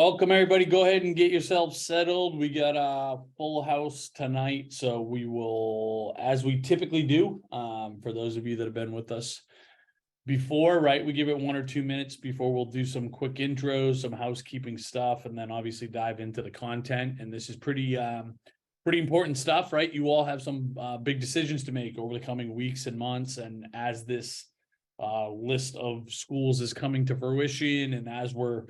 Welcome, everybody. Go ahead and get yourself settled. We got a full house tonight, so we will, as we typically do, for those of you that have been with us before, right? We give it 1 or 2 minutes before we'll do some quick intros, some housekeeping stuff, and then obviously dive into the content. And this is pretty important stuff, right? You all have some big decisions to make over the coming weeks and months, and as this list of schools is coming to fruition, and as we're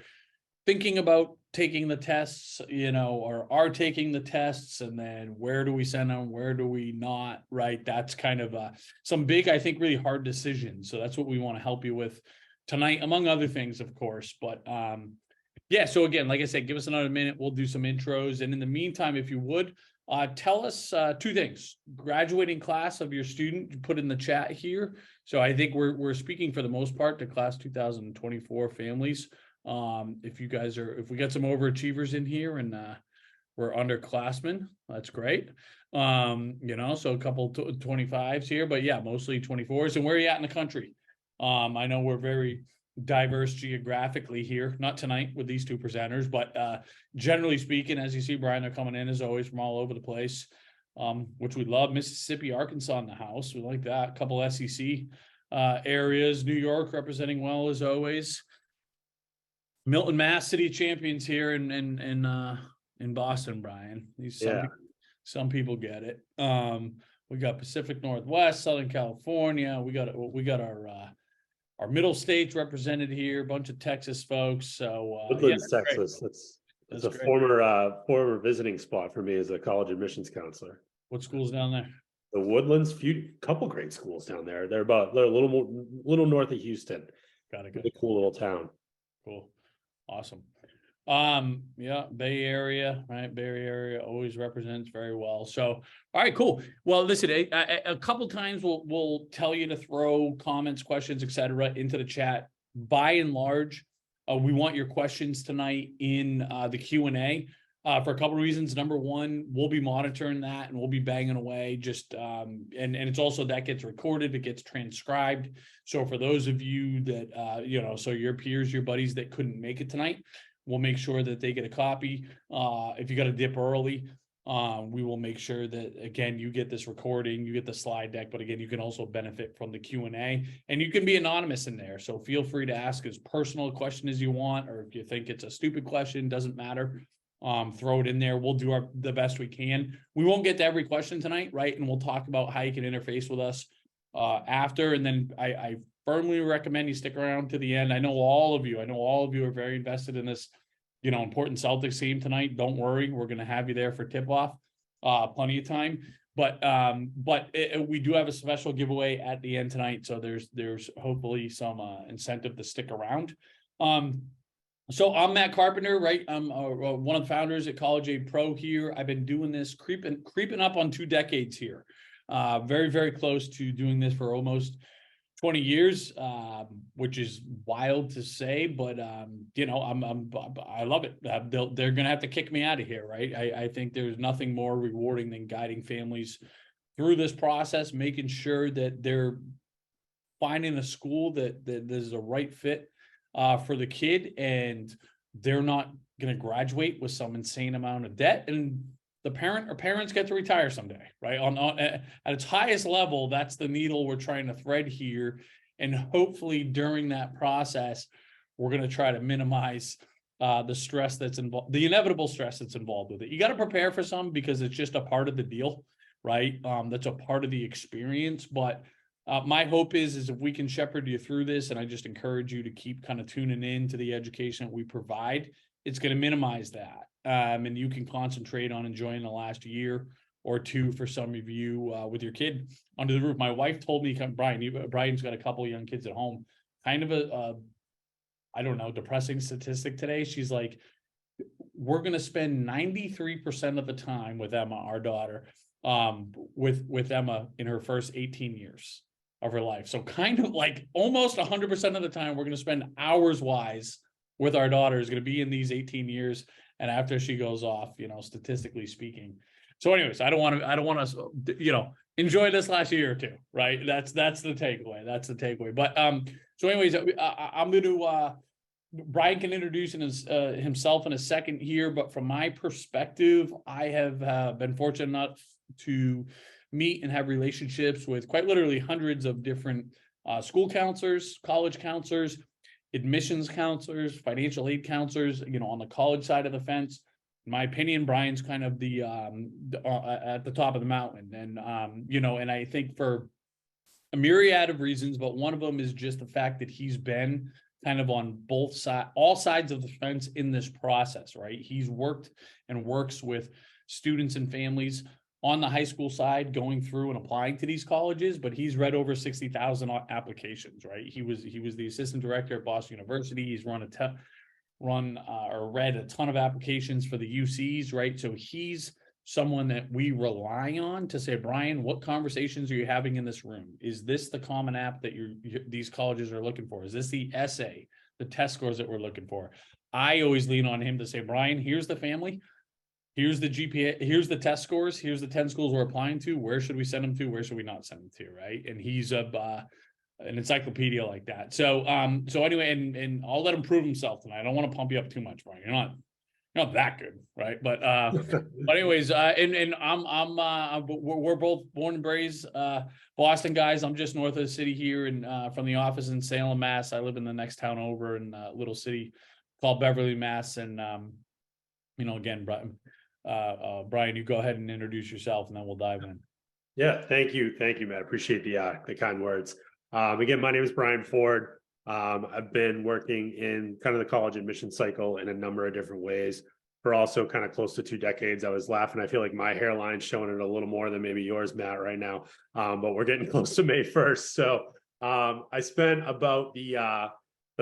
thinking about taking the tests, or are taking the tests, and then where do we send them, where do we not, right? That's kind of some big, I think, really hard decisions. So that's what we want to help you with tonight, among other things, of course. But yeah, so again, like I said, give us another minute. We'll do some intros. And in the meantime, if you would, tell us 2 things. Graduating class of your student, you put in the chat here. So I think we're speaking for the most part to class 2024 families. If we got some overachievers in here and we're underclassmen, that's great. So a couple 25s here, but yeah, mostly 24s. And where are you at in the country? I know we're very diverse geographically here, not tonight with these 2 presenters, but generally speaking, as you see, Brian, they're coming in as always from all over the place, which we love. Mississippi, Arkansas in the house, we like that. A couple SEC areas. New York representing well as always. Milton, Mass, city champions here in Boston, Brian. Some people get it. We got Pacific Northwest, Southern California. We got our middle states represented here. A bunch of Texas folks. So Woodlands, Texas. That's a great. former visiting spot for me as a college admissions counselor. What schools down there? The Woodlands, couple great schools down there. They're a little north of Houston. Got it. Really cool little town. Cool. Awesome. Yeah, Bay Area, right? Bay Area always represents very well. So, all right, cool. Well, listen, a couple times we'll tell you to throw comments, questions, etc. into the chat. By and large, we want your questions tonight in the Q&A for a couple of reasons. Number one, we'll be monitoring that and we'll be banging away. And it's also that gets recorded, it gets transcribed. So for those of you that so your peers, your buddies that couldn't make it tonight, we'll make sure that they get a copy. If you got to dip early, we will make sure that, again, you get this recording, you get the slide deck, but again, you can also benefit from the Q&A, and you can be anonymous in there. So feel free to ask as personal a question as you want, or if you think it's a stupid question, doesn't matter. Throw it in there. We'll do the best we can. We won't get to every question tonight, right? And we'll talk about how you can interface with us after. And then I firmly recommend you stick around to the end. I know all of you are very invested in this, important Celtics team tonight. Don't worry, we're going to have you there for tip-off, plenty of time. But we do have a special giveaway at the end tonight, so there's hopefully some incentive to stick around. So I'm Matt Carpenter, right? I'm one of the founders at College Aid Pro here. I've been doing this creeping up on 2 decades here. Very, very close to doing this for almost 20 years, which is wild to say, but I love it. They're going to have to kick me out of here, right? I think there's nothing more rewarding than guiding families through this process, making sure that they're finding a school that is the right fit for the kid, and they're not going to graduate with some insane amount of debt, and the parents get to retire someday, right? At its highest level, that's the needle we're trying to thread here, and hopefully during that process, we're going to try to minimize the stress that's involved, the inevitable stress that's involved with it. You got to prepare for some because it's just a part of the deal, right? That's a part of the experience, but my hope is if we can shepherd you through this, and I just encourage you to keep kind of tuning in to the education that we provide, it's going to minimize that. And you can concentrate on enjoying the last year or 2 for some of you with your kid under the roof. My wife told me, Brian's got a couple of young kids at home, kind of I don't know, depressing statistic today. She's like, we're going to spend 93% of the time with Emma, our daughter, with Emma in her first 18 years of her life. So kind of like almost 100% of the time we're going to spend hours wise with our daughter is going to be in these 18 years. And after she goes off, statistically speaking. So anyways, I don't want us, enjoy this last year or 2, right? That's the takeaway. But so anyways, I'm going to Brian can introduce himself in a second here, but from my perspective, I have been fortunate enough to meet and have relationships with quite literally hundreds of different school counselors, college counselors, admissions counselors, financial aid counselors, on the college side of the fence. In my opinion, Brian's kind of at the top of the mountain. And, and I think for a myriad of reasons, but one of them is just the fact that he's been kind of on all sides of the fence in this process, right? He's worked and works with students and families on the high school side going through and applying to these colleges, but he's read over 60,000 applications, right? He was the assistant director at Boston University. He's read a ton of applications for the UCs, right? So he's someone that we rely on to say, Brian, what conversations are you having in this room? Is this the common app that these colleges are looking for? Is this the essay, the test scores that we're looking for? I always lean on him to say, Brian, here's the family, here's the GPA, here's the test scores, here's the 10 schools we're applying to. Where should we send them to? Where should we not send them to? Right. And he's an encyclopedia like that. So anyway, and I'll let him prove himself tonight. I don't want to pump you up too much, Brian. You're not that good, right? But anyways, we're both born and raised Boston guys. I'm just north of the city here, and from the office in Salem, Mass. I live in the next town over in a little city called Beverly, Mass. And again, Brian, you go ahead and introduce yourself, and then we'll dive in. Yeah, thank you, Matt. Appreciate the kind words. Again, my name is Brian Ford. I've been working in kind of the college admission cycle in a number of different ways for also kind of close to 2 decades. I was laughing. I feel like my hairline's showing it a little more than maybe yours, Matt, right now. But we're getting close to May 1st. So I spent about the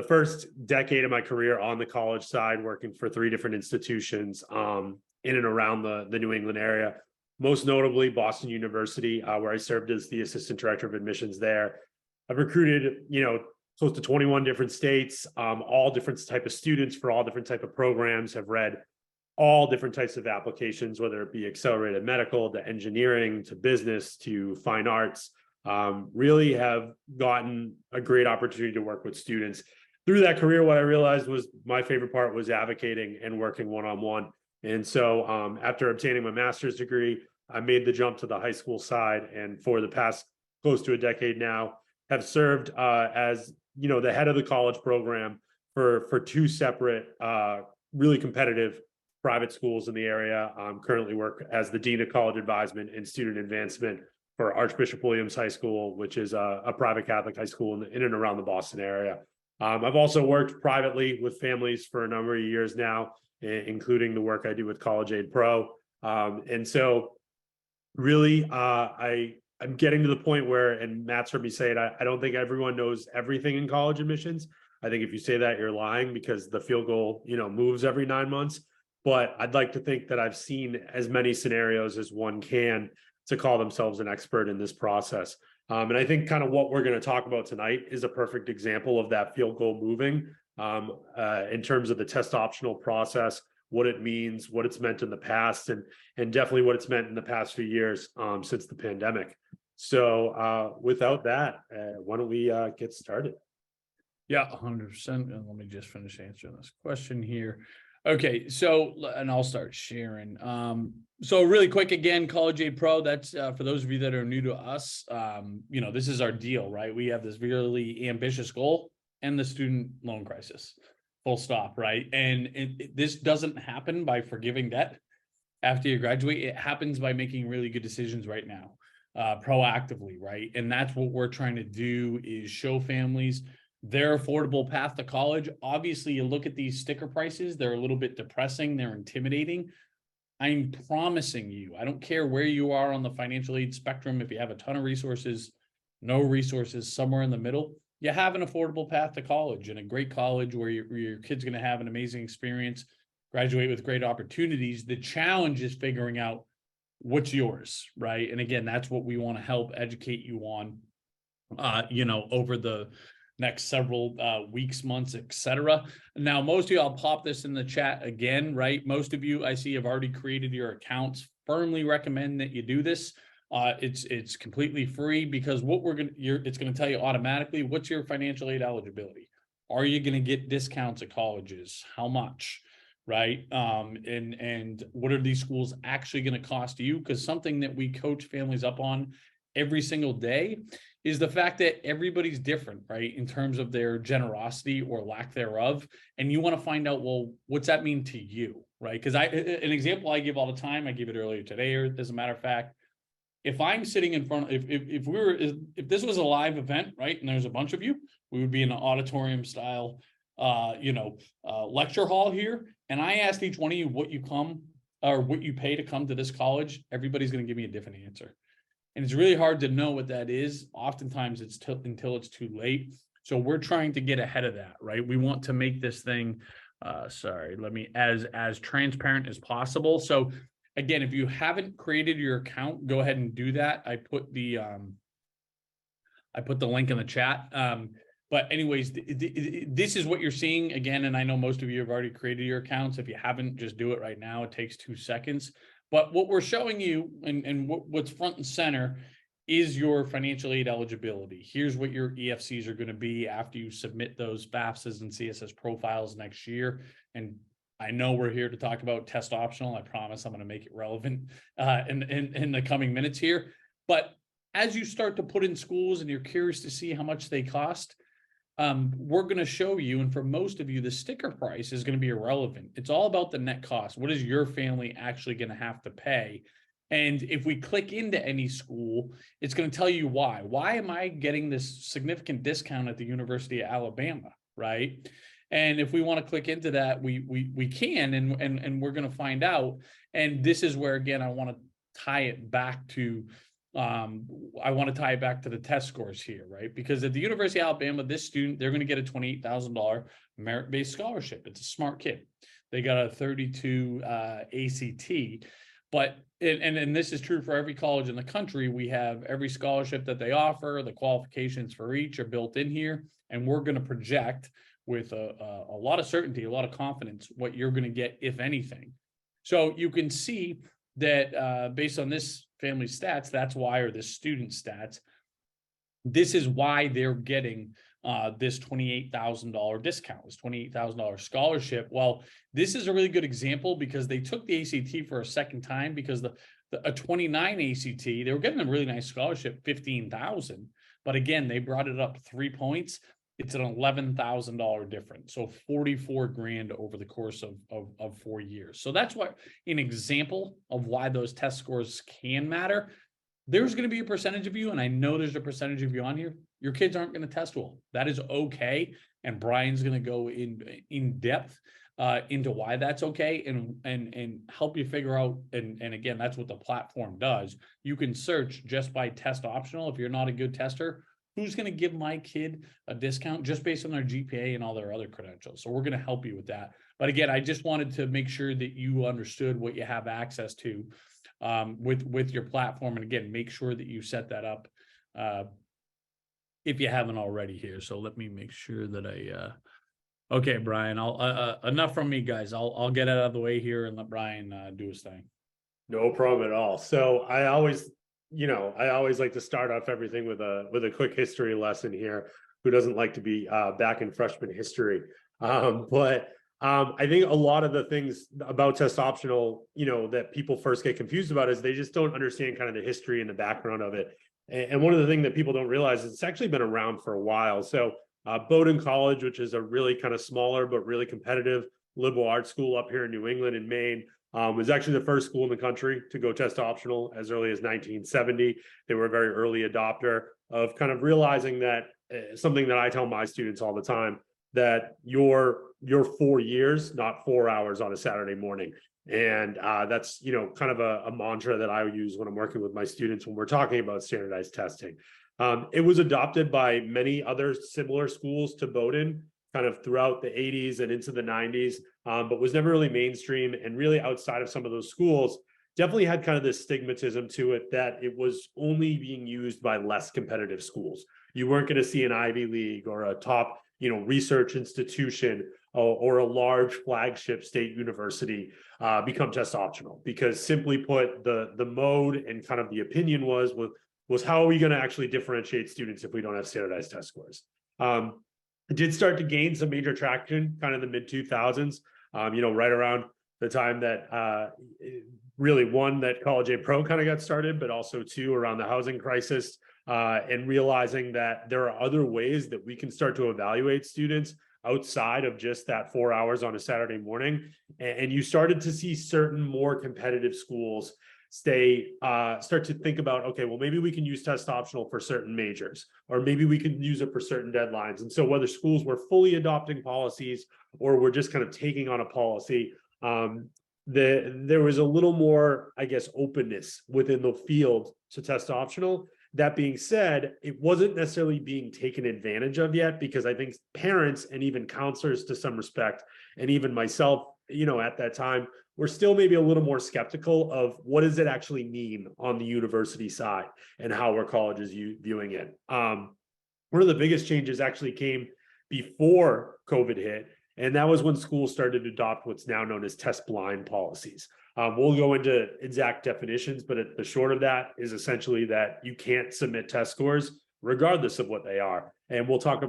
first decade of my career on the college side, working for 3 different institutions in and around the New England area, most notably Boston University, where I served as the assistant director of admissions there. I've recruited, close to 21 different states, all different type of students for all different type of programs, have read all different types of applications, whether it be accelerated medical to engineering to business to fine arts. Really have gotten a great opportunity to work with students. Through that career, what I realized was my favorite part was advocating and working one-on-one. And so after obtaining my master's degree, I made the jump to the high school side, and for the past close to a decade now, have served as the head of the college program for 2 separate, really competitive private schools in the area. Currently work as the Dean of College Advisement and Student Advancement for Archbishop Williams High School, which is a private Catholic high school in and around the Boston area. I've also worked privately with families for a number of years now, including the work I do with College Aid Pro. And so really, I'm getting to the point where, and Matt's heard me say it, I don't think everyone knows everything in college admissions. I think if you say that, you're lying, because the field goal, moves every 9 months. But I'd like to think that I've seen as many scenarios as one can to call themselves an expert in this process. And I think kind of what we're going to talk about tonight is a perfect example of that field goal moving in terms of the test optional process, what it means, what it's meant in the past, and definitely what it's meant in the past few years since the pandemic. So without that, why don't we get started? Yeah, 100%. And let me just finish answering this question here. Okay, so, and I'll start sharing. So really quick, again, College Aid Pro, that's for those of you that are new to us, this is our deal, right? We have this really ambitious goal, and the student loan crisis, full stop, right? And this doesn't happen by forgiving debt after you graduate. It happens by making really good decisions right now, proactively, right? And that's what we're trying to do, is show families their affordable path to college. Obviously, you look at these sticker prices, they're a little bit depressing, they're intimidating. I'm promising you, I don't care where you are on the financial aid spectrum, if you have a ton of resources, no resources, somewhere in the middle, you have an affordable path to college, and a great college where your kid's going to have an amazing experience, graduate with great opportunities. The challenge is figuring out what's yours, right? And again, that's what we want to help educate you on, over the next several weeks, months, etc. Now, most of you, I'll pop this in the chat again, right? Most of you I see have already created your accounts. Firmly recommend that you do this. It's completely free, because what it's going to tell you automatically, what's your financial aid eligibility? Are you going to get discounts at colleges? How much? Right. And what are these schools actually going to cost you? Because something that we coach families up on every single day is the fact that everybody's different, right, in terms of their generosity or lack thereof. And you want to find out, well, what's that mean to you, right? Because an example I give all the time, I gave it earlier today, or as a matter of fact, if I'm sitting in front, if this was a live event, right, and there's a bunch of you, we would be in an auditorium style, lecture hall here, and I asked each one of you what you come or what you pay to come to this college, everybody's going to give me a different answer. And it's really hard to know what that is. Oftentimes it's until it's too late. So we're trying to get ahead of that, right? We want to make this thing, as transparent as possible. So again, if you haven't created your account, go ahead and do that. I put the link in the chat. But anyways, this is what you're seeing again. And I know most of you have already created your accounts. If you haven't, just do it right now. It takes 2 seconds. But what we're showing you and what's front and center is your financial aid eligibility. Here's what your EFCs are going to be after you submit those FAFSAs and CSS profiles next year. And I know we're here to talk about test optional. I promise I'm going to make it relevant in the coming minutes here. But as you start to put in schools and you're curious to see how much they cost, we're going to show you, and for most of you, the sticker price is going to be irrelevant. It's all about the net cost. What is your family actually going to have to pay? And if we click into any school, it's going to tell you why. Why am I getting this significant discount at the University of Alabama, right? And if we want to click into that, we can, and we're going to find out. And this is where, again, I want to tie it back to the test scores here, right? Because at the University of Alabama, this student, they're going to get a $28,000 merit-based scholarship. It's a smart kid. They got a 32 ACT. But, and this is true for every college in the country. We have every scholarship that they offer, the qualifications for each are built in here, and we're going to project with a lot of certainty, a lot of confidence, what you're going to get, if anything. So you can see that based on this family stats, that's why, or this student stats, this is why they're getting this $28,000 discount, this $28,000 scholarship. Well, this is a really good example because they took the ACT for a second time because a 29 ACT, they were getting a really nice scholarship, 15,000. But again, they brought it up 3 points. It's an $11,000 difference. So 44 grand over the course of 4 years. So that's what an example of why those test scores can matter. There's going to be a percentage of you, and I know there's a percentage of you on here, your kids aren't going to test well. That is okay. And Brian's going to go in depth into why that's okay and help you figure out. And again, that's what the platform does. You can search just by test optional. If you're not a good tester, who's going to give my kid a discount just based on their GPA and all their other credentials? So we're going to help you with that. But again, I just wanted to make sure that you understood what you have access to with your platform. And again, make sure that you set that up if you haven't already here. So let me make sure that okay, Brian, I'll enough from me, guys. I'll get it out of the way here and let Brian do his thing. No problem at all. So I always like to start off everything with a quick history lesson here. Who doesn't like to be back in freshman history? But I think a lot of the things about test optional, that people first get confused about is they just don't understand kind of the history and the background of it. And one of the things that people don't realize is it's actually been around for a while. So Bowdoin College, which is a really kind of smaller but really competitive liberal arts school up here in New England and Maine, was actually the first school in the country to go test optional as early as 1970. They were a very early adopter of kind of realizing that something that I tell my students all the time, that your 4 years, not 4 hours on a Saturday morning. And that's, kind of a mantra that I use when I'm working with my students when we're talking about standardized testing. It was adopted by many other similar schools to Bowdoin kind of throughout the 80s and into the 90s, but was never really mainstream, and really outside of some of those schools, definitely had kind of this stigmatism to it that it was only being used by less competitive schools. You weren't going to see an Ivy League or a top, research institution or a large flagship state university become test optional, because simply put, the mode and kind of the opinion was how are we going to actually differentiate students if we don't have standardized test scores? It did start to gain some major traction kind of the mid 2000s, right around the time that really one, that College Aid Pro kind of got started, but also two, around the housing crisis, and realizing that there are other ways that we can start to evaluate students outside of just that 4 hours on a Saturday morning. And you started to see certain more competitive schools start to think about, okay, well, maybe we can use test optional for certain majors, or maybe we can use it for certain deadlines. And so whether schools were fully adopting policies or we're just kind of taking on a policy, there was a little more, I guess, openness within the field to test optional. That being said, it wasn't necessarily being taken advantage of yet, because I think parents and even counselors to some respect, and even myself, at that time, we're still maybe a little more skeptical of what does it actually mean on the university side and how our colleges viewing it. One of the biggest changes actually came before COVID hit, and that was when schools started to adopt what's now known as test blind policies. We'll go into exact definitions, but the short of that is essentially that you can't submit test scores regardless of what they are. And we'll talk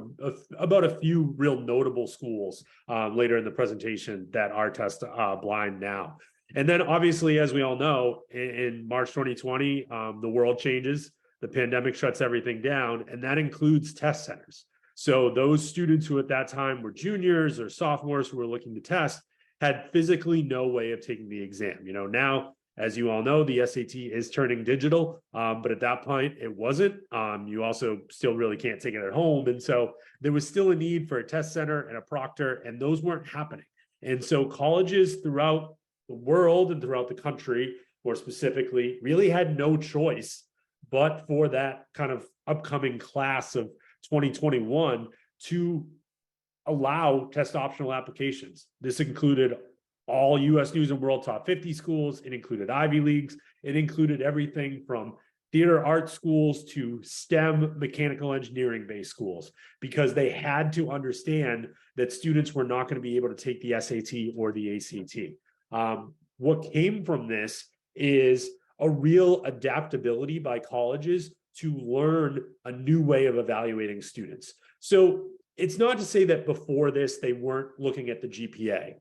about a few real notable schools later in the presentation that are test blind now. And then obviously, as we all know, in March 2020, the world changes, the pandemic shuts everything down, and that includes test centers. So those students who at that time were juniors or sophomores who were looking to test had physically no way of taking the exam. Now, as you all know, the SAT is turning digital, but at that point it wasn't. You also still really can't take it at home. And so there was still a need for a test center and a proctor, and those weren't happening. And so colleges throughout the world and throughout the country, more specifically, really had no choice but for that kind of upcoming class of 2021 to allow test optional applications. This included all US News and World Top 50 schools. It included Ivy Leagues. It included everything from theater art schools to STEM mechanical engineering based schools, because they had to understand that students were not going to be able to take the SAT or the ACT. What came from this is a real adaptability by colleges to learn a new way of evaluating students. So it's not to say that before this, they weren't looking at the GPA.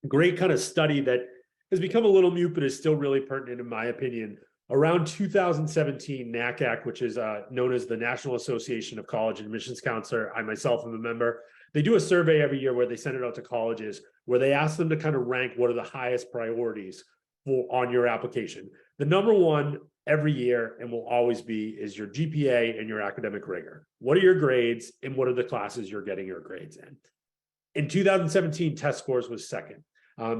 Great kind of study that has become a little mute, but is still really pertinent in my opinion. Around 2017, NACAC, which is known as the National Association of College Admissions Counselor, I myself am a member, they do a survey every year where they send it out to colleges, where they ask them to kind of rank what are the highest priorities on your application. The number one every year, and will always be, is your GPA and your academic rigor. What are your grades and what are the classes you're getting your grades in? In 2017, test scores was second.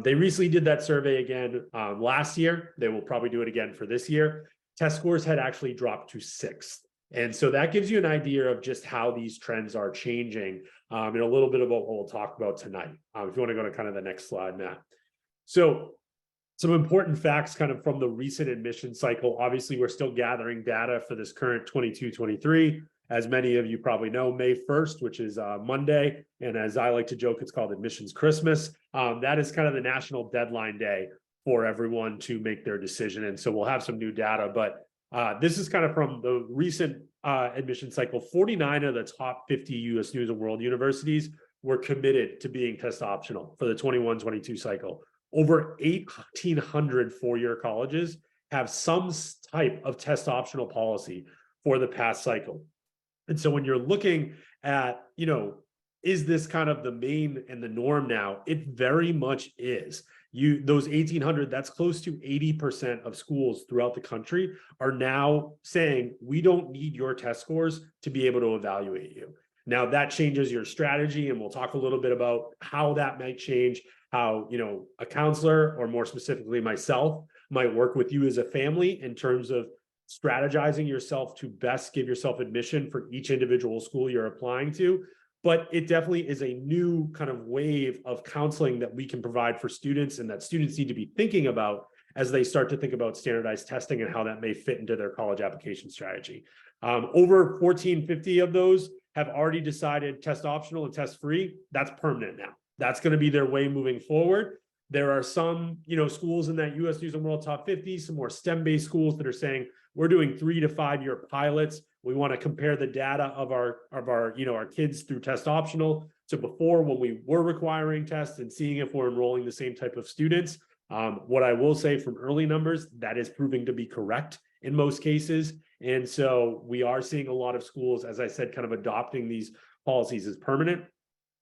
They recently did that survey again last year. They will probably do it again for this year. Test scores had actually dropped to sixth. And so that gives you an idea of just how these trends are changing, and a little bit about what we'll talk about tonight. If you want to go to kind of the next slide, Matt. So some important facts kind of from the recent admission cycle. Obviously, we're still gathering data for this current 22-23. As many of you probably know, May 1st, which is Monday, and as I like to joke, it's called Admissions Christmas. That is kind of the national deadline day for everyone to make their decision. And so we'll have some new data, but this is kind of from the recent admission cycle. 49 of the top 50 US News and World universities were committed to being test optional for the 21-22 cycle. Over 1,800 four-year colleges have some type of test optional policy for the past cycle. And so when you're looking at, is this kind of the main and the norm now? It very much is. Those 1,800, that's close to 80% of schools throughout the country are now saying, we don't need your test scores to be able to evaluate you. Now that changes your strategy, and we'll talk a little bit about how that might change, how, a counselor, or more specifically myself, might work with you as a family in terms of strategizing yourself to best give yourself admission for each individual school you're applying to. But it definitely is a new kind of wave of counseling that we can provide for students, and that students need to be thinking about as they start to think about standardized testing and how that may fit into their college application strategy. Over 1,450 of those have already decided test optional and test free. That's permanent now. That's going to be their way moving forward. There are some, schools in that US News and World Top 50, some more STEM-based schools that are saying, we're doing 3 to 5 year pilots. We want to compare the data of our our kids through test optional to before, when we were requiring tests, and seeing if we're enrolling the same type of students. What I will say from early numbers, that is proving to be correct in most cases. And so we are seeing a lot of schools, as I said, kind of adopting these policies as permanent.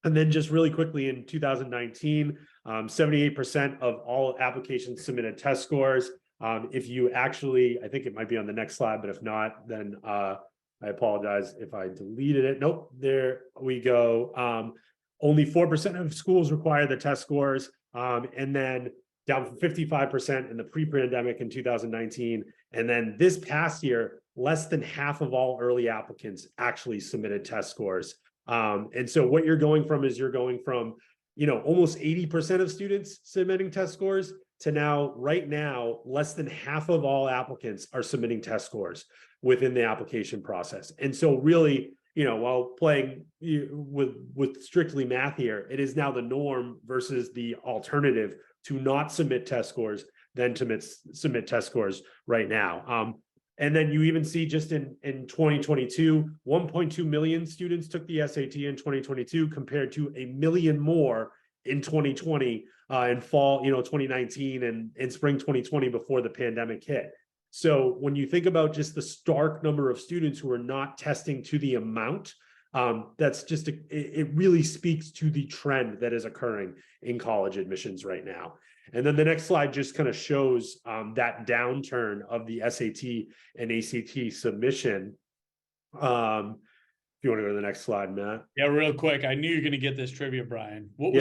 And then just really quickly, in 2019, 78% of all applications submitted test scores. If you actually, I think it might be on the next slide, but if not, then I apologize if I deleted it. Nope, there we go. Only 4% of schools require the test scores, and then down from 55% in the pre-pandemic in 2019. And then this past year, less than half of all early applicants actually submitted test scores. And so what you're going from is almost 80% of students submitting test scores to now, right now, less than half of all applicants are submitting test scores within the application process. And so really, while playing with strictly math here, it is now the norm versus the alternative to not submit test scores than to submit test scores right now. And then you even see just in 2022, 1.2 million students took the SAT in 2022 compared to 1 million more in 2020 in fall, 2019 and spring 2020 before the pandemic hit. So when you think about just the stark number of students who are not testing to the amount, that's just, it really speaks to the trend that is occurring in college admissions right now. And then the next slide just kind of shows that downturn of the SAT and ACT submission. If you want to go to the next slide, Matt. Yeah, real quick. I knew you were going to get this trivia, Brian. What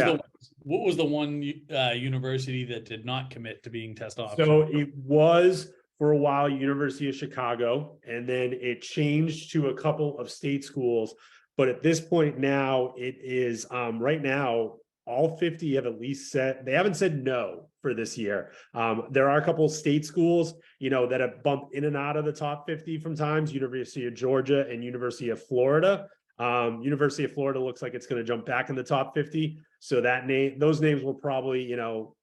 was the one university that did not commit to being test optional? So it was for a while University of Chicago, and then it changed to a couple of state schools. But at this point now, it is right now, all 50 have at least said, they haven't said no for this year. There are a couple of state schools, that have bumped in and out of the top 50 from times, University of Georgia and University of Florida. University of Florida looks like it's going to jump back in the top 50. So those names will probably,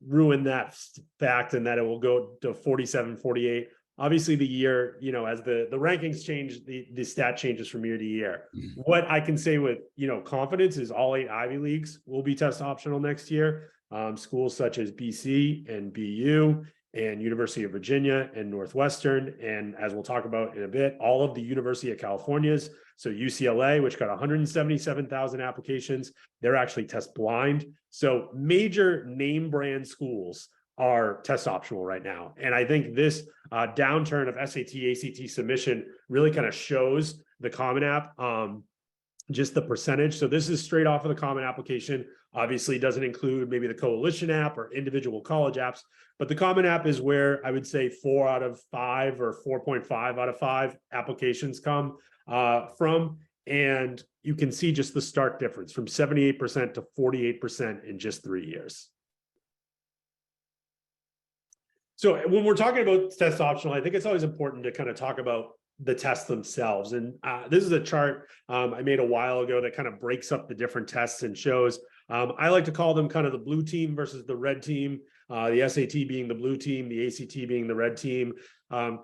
ruin that fact, and that it will go to 47, 48. Obviously the year, as the rankings change, the stat changes from year to year. What I can say with, confidence is all 8 Ivy Leagues will be test optional next year. Schools such as BC and BU and University of Virginia and Northwestern. And as we'll talk about in a bit, all of the University of California's. So UCLA, which got 177,000 applications, they're actually test blind. So major name brand schools are test optional right now. And I think this downturn of SAT, ACT submission really kind of shows the Common App, just the percentage. So this is straight off of the Common Application. Obviously doesn't include maybe the Coalition app or individual college apps, but the Common App is where I would say 4 out of 5 or 4.5 out of 5 applications come from. And you can see just the stark difference from 78% to 48% in just 3 years. So when we're talking about test optional, I think it's always important to kind of talk about the tests themselves. And this is a chart I made a while ago that kind of breaks up the different tests and shows, I like to call them kind of the blue team versus the red team, the SAT being the blue team, the ACT being the red team,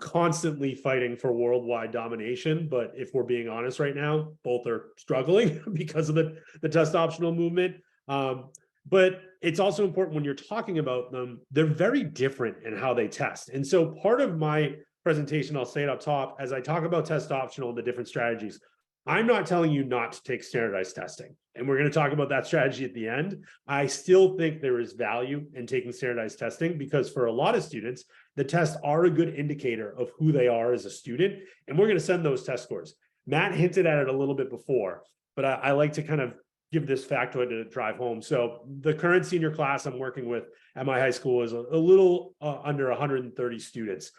constantly fighting for worldwide domination. But if we're being honest right now, both are struggling because of the test optional movement. But it's also important when you're talking about them, they're very different in how they test. And so part of my presentation, I'll say it up top, as I talk about test optional and the different strategies, I'm not telling you not to take standardized testing. And we're going to talk about that strategy at the end. I still think there is value in taking standardized testing because for a lot of students, the tests are a good indicator of who they are as a student. And we're going to send those test scores. Matt hinted at it a little bit before, but I like to kind of give this factoid to drive home. So the current senior class I'm working with at my high school is a little under 130 students.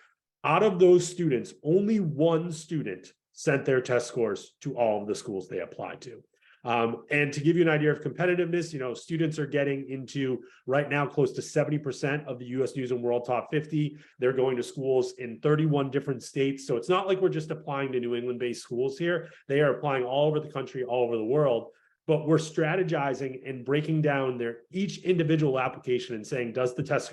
Out of those students, only one student sent their test scores to all of the schools they applied to. And to give you an idea of competitiveness, students are getting into right now close to 70% of the US News and World Top 50. They're going to schools in 31 different states. So it's not like we're just applying to New England-based schools here. They are applying all over the country, all over the world. But we're strategizing and breaking down each individual application and saying, does the test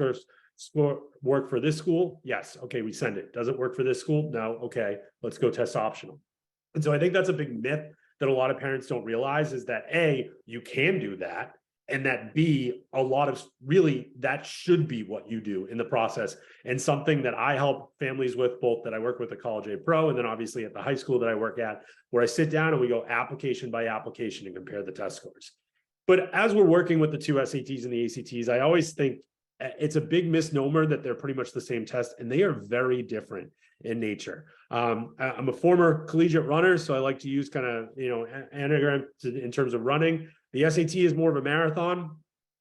score work for this school? Yes. Okay, we send it. Does it work for this school? No. Okay, let's go test optional. And so I think that's a big myth that a lot of parents don't realize, is that A, you can do that, and that B, a lot of really that should be what you do in the process. And something that I help families with, both that I work with at College A Pro and then obviously at the high school that I work at, where I sit down and we go application by application and compare the test scores. But as we're working with the two SATs and the ACTs, I always think it's a big misnomer that they're pretty much the same test, and they are very different in nature. I'm a former collegiate runner, so I like to use kind of, anagram in terms of running. The SAT is more of a marathon,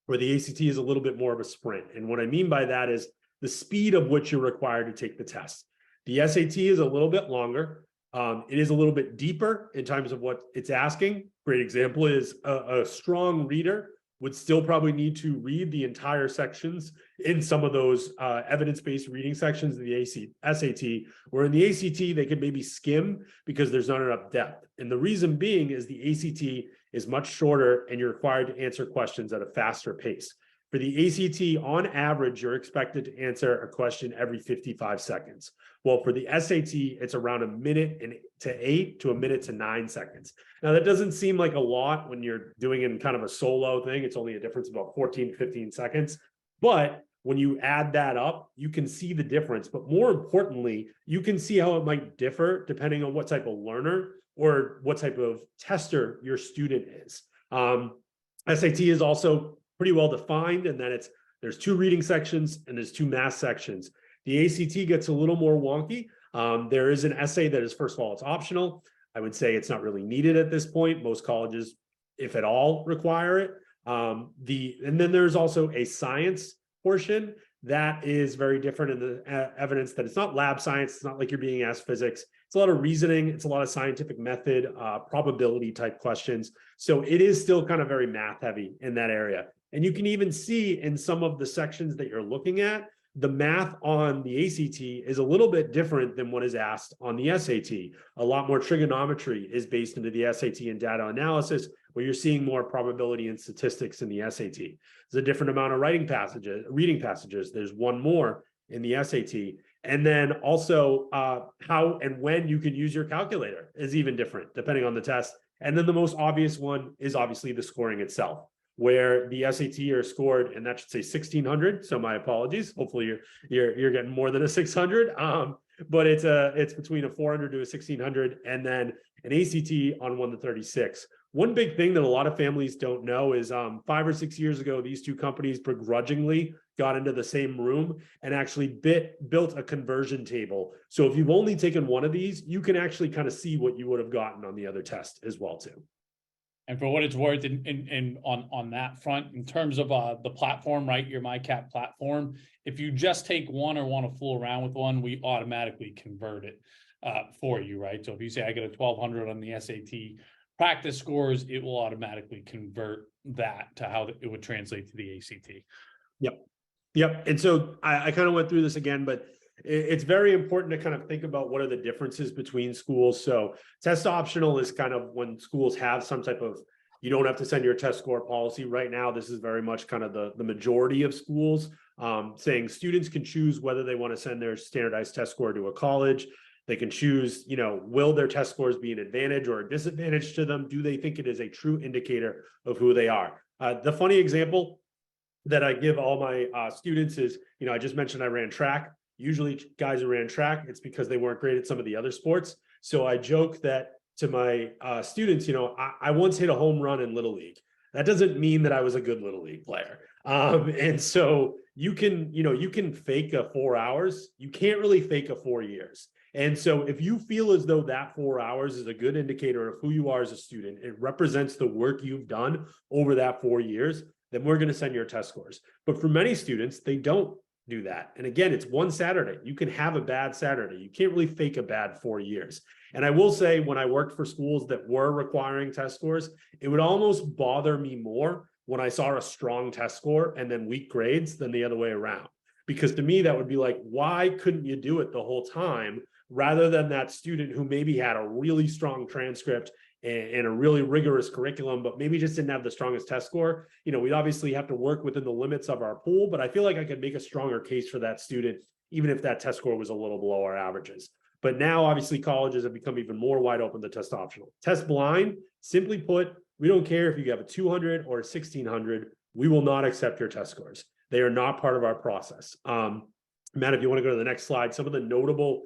where the ACT is a little bit more of a sprint. And what I mean by that is the speed of which you're required to take the test. The SAT is a little bit longer. It is a little bit deeper in terms of what it's asking. Great example is a strong reader would still probably need to read the entire sections in some of those evidence-based reading sections of the SAT, where in the ACT, they could maybe skim because there's not enough depth. And the reason being is the ACT is much shorter and you're required to answer questions at a faster pace. For the ACT, on average, you're expected to answer a question every 55 seconds. Well, for the SAT, it's around a minute to 8 to a minute to 9 seconds. Now, that doesn't seem like a lot when you're doing it in kind of a solo thing. It's only a difference of about 14, 15 seconds. But when you add that up, you can see the difference. But more importantly, you can see how it might differ depending on what type of learner or what type of tester your student is. SAT is also pretty well defined, and then there's 2 reading sections and there's 2 math sections. The ACT gets a little more wonky. There is an essay that is, first of all, it's optional. I would say it's not really needed at this point. Most colleges, if at all, require it. And then there's also a science portion that is very different in the evidence that it's not lab science. It's not like you're being asked physics. It's a lot of reasoning. It's a lot of scientific method, probability type questions. So it is still kind of very math heavy in that area. And you can even see in some of the sections that you're looking at, the math on the ACT is a little bit different than what is asked on the SAT. A lot more trigonometry is based into the SAT and data analysis, where you're seeing more probability and statistics in the SAT. There's a different amount of reading passages. There's one more in the SAT. And then also how and when you can use your calculator is even different depending on the test. And then the most obvious one is obviously the scoring itself, where the SAT are scored, and that should say 1600. So my apologies. Hopefully you're getting more than a 600. But it's between a 400 to a 1600, and then an ACT on 1 to 36. One big thing that a lot of families don't know is 5 or 6 years ago, these two companies begrudgingly got into the same room and actually built a conversion table. So if you've only taken one of these, you can actually kind of see what you would have gotten on the other test as well too. And for what it's worth, on that front, in terms of the platform, right, your MyCap platform, if you just take one or want to fool around with one, we automatically convert it for you, right? So if you say I get a 1200 on the SAT practice scores, it will automatically convert that to how it would translate to the ACT. Yep. And so I kind of went through this again, but it's very important to kind of think about what are the differences between schools. So test optional is kind of when schools have some type of, you don't have to send your test score policy. Right now, this is very much kind of the majority of schools saying students can choose whether they want to send their standardized test score to a college. They can choose, will their test scores be an advantage or a disadvantage to them? Do they think it is a true indicator of who they are? The funny example that I give all my students is, I just mentioned I ran track. Usually guys who ran track, it's because they weren't great at some of the other sports. So I joke that to my students, I once hit a home run in Little League. That doesn't mean that I was a good Little League player. And so you can fake a 4 hours. You can't really fake a 4 years. And so if you feel as though that 4 hours is a good indicator of who you are as a student, it represents the work you've done over that 4 years, then we're going to send your test scores. But for many students, they don't do that. And again, it's one Saturday. You can have a bad Saturday. You can't really fake a bad 4 years. And I will say, when I worked for schools that were requiring test scores, it would almost bother me more when I saw a strong test score and then weak grades than the other way around. Because to me, that would be like, why couldn't you do it the whole time, rather than that student who maybe had a really strong transcript and a really rigorous curriculum, but maybe just didn't have the strongest test score, you know, we'd obviously have to work within the limits of our pool, but I feel like I could make a stronger case for that student, even if that test score was a little below our averages. But now, obviously, colleges have become even more wide open to test optional. Test blind, simply put, we don't care if you have a 200 or a 1600, we will not accept your test scores. They are not part of our process. Matt, if you want to go to the next slide, some of the notable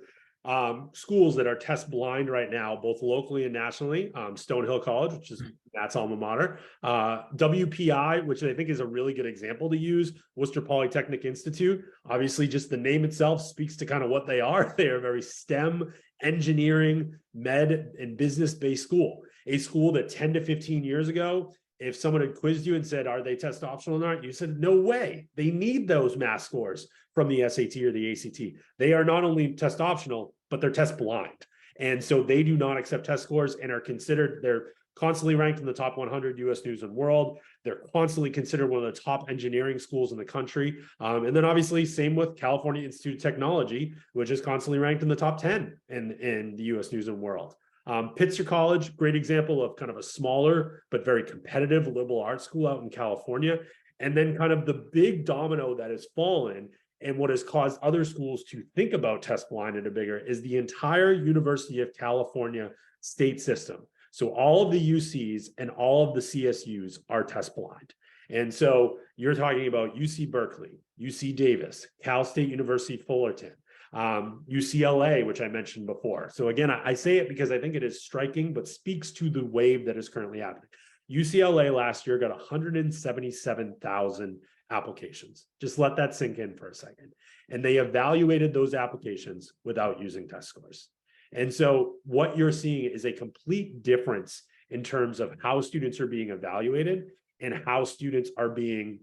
schools that are test blind right now, both locally and nationally, Stonehill College, which is Matt's alma mater, WPI, which I think is a really good example to use, Worcester Polytechnic Institute. Obviously, just the name itself speaks to kind of what they are. They are a very STEM, engineering, med, and business-based school. A school that 10 to 15 years ago, if someone had quizzed you and said, are they test optional or not? You said, no way. They need those math scores from the SAT or the ACT. They are not only test optional, but they're test blind. And so they do not accept test scores and are considered, they're constantly ranked in the top 100 US News and World. They're constantly considered one of the top engineering schools in the country. And then obviously same with California Institute of Technology, which is constantly ranked in the top 10 in the US News and World. Pitzer College, great example of kind of a smaller but very competitive liberal arts school out in California. And then kind of the big domino that has fallen and what has caused other schools to think about test blind and a bigger is the entire University of California state system. So all of the UCs and all of the CSUs are test blind. And so you're talking about UC Berkeley, UC Davis, Cal State University Fullerton, UCLA, which I mentioned before. So again, I say it because I think it is striking, but speaks to the wave that is currently happening. UCLA last year got 177,000 applications. Just let that sink in for a second. And they evaluated those applications without using test scores. And so what you're seeing is a complete difference in terms of how students are being evaluated and how students are being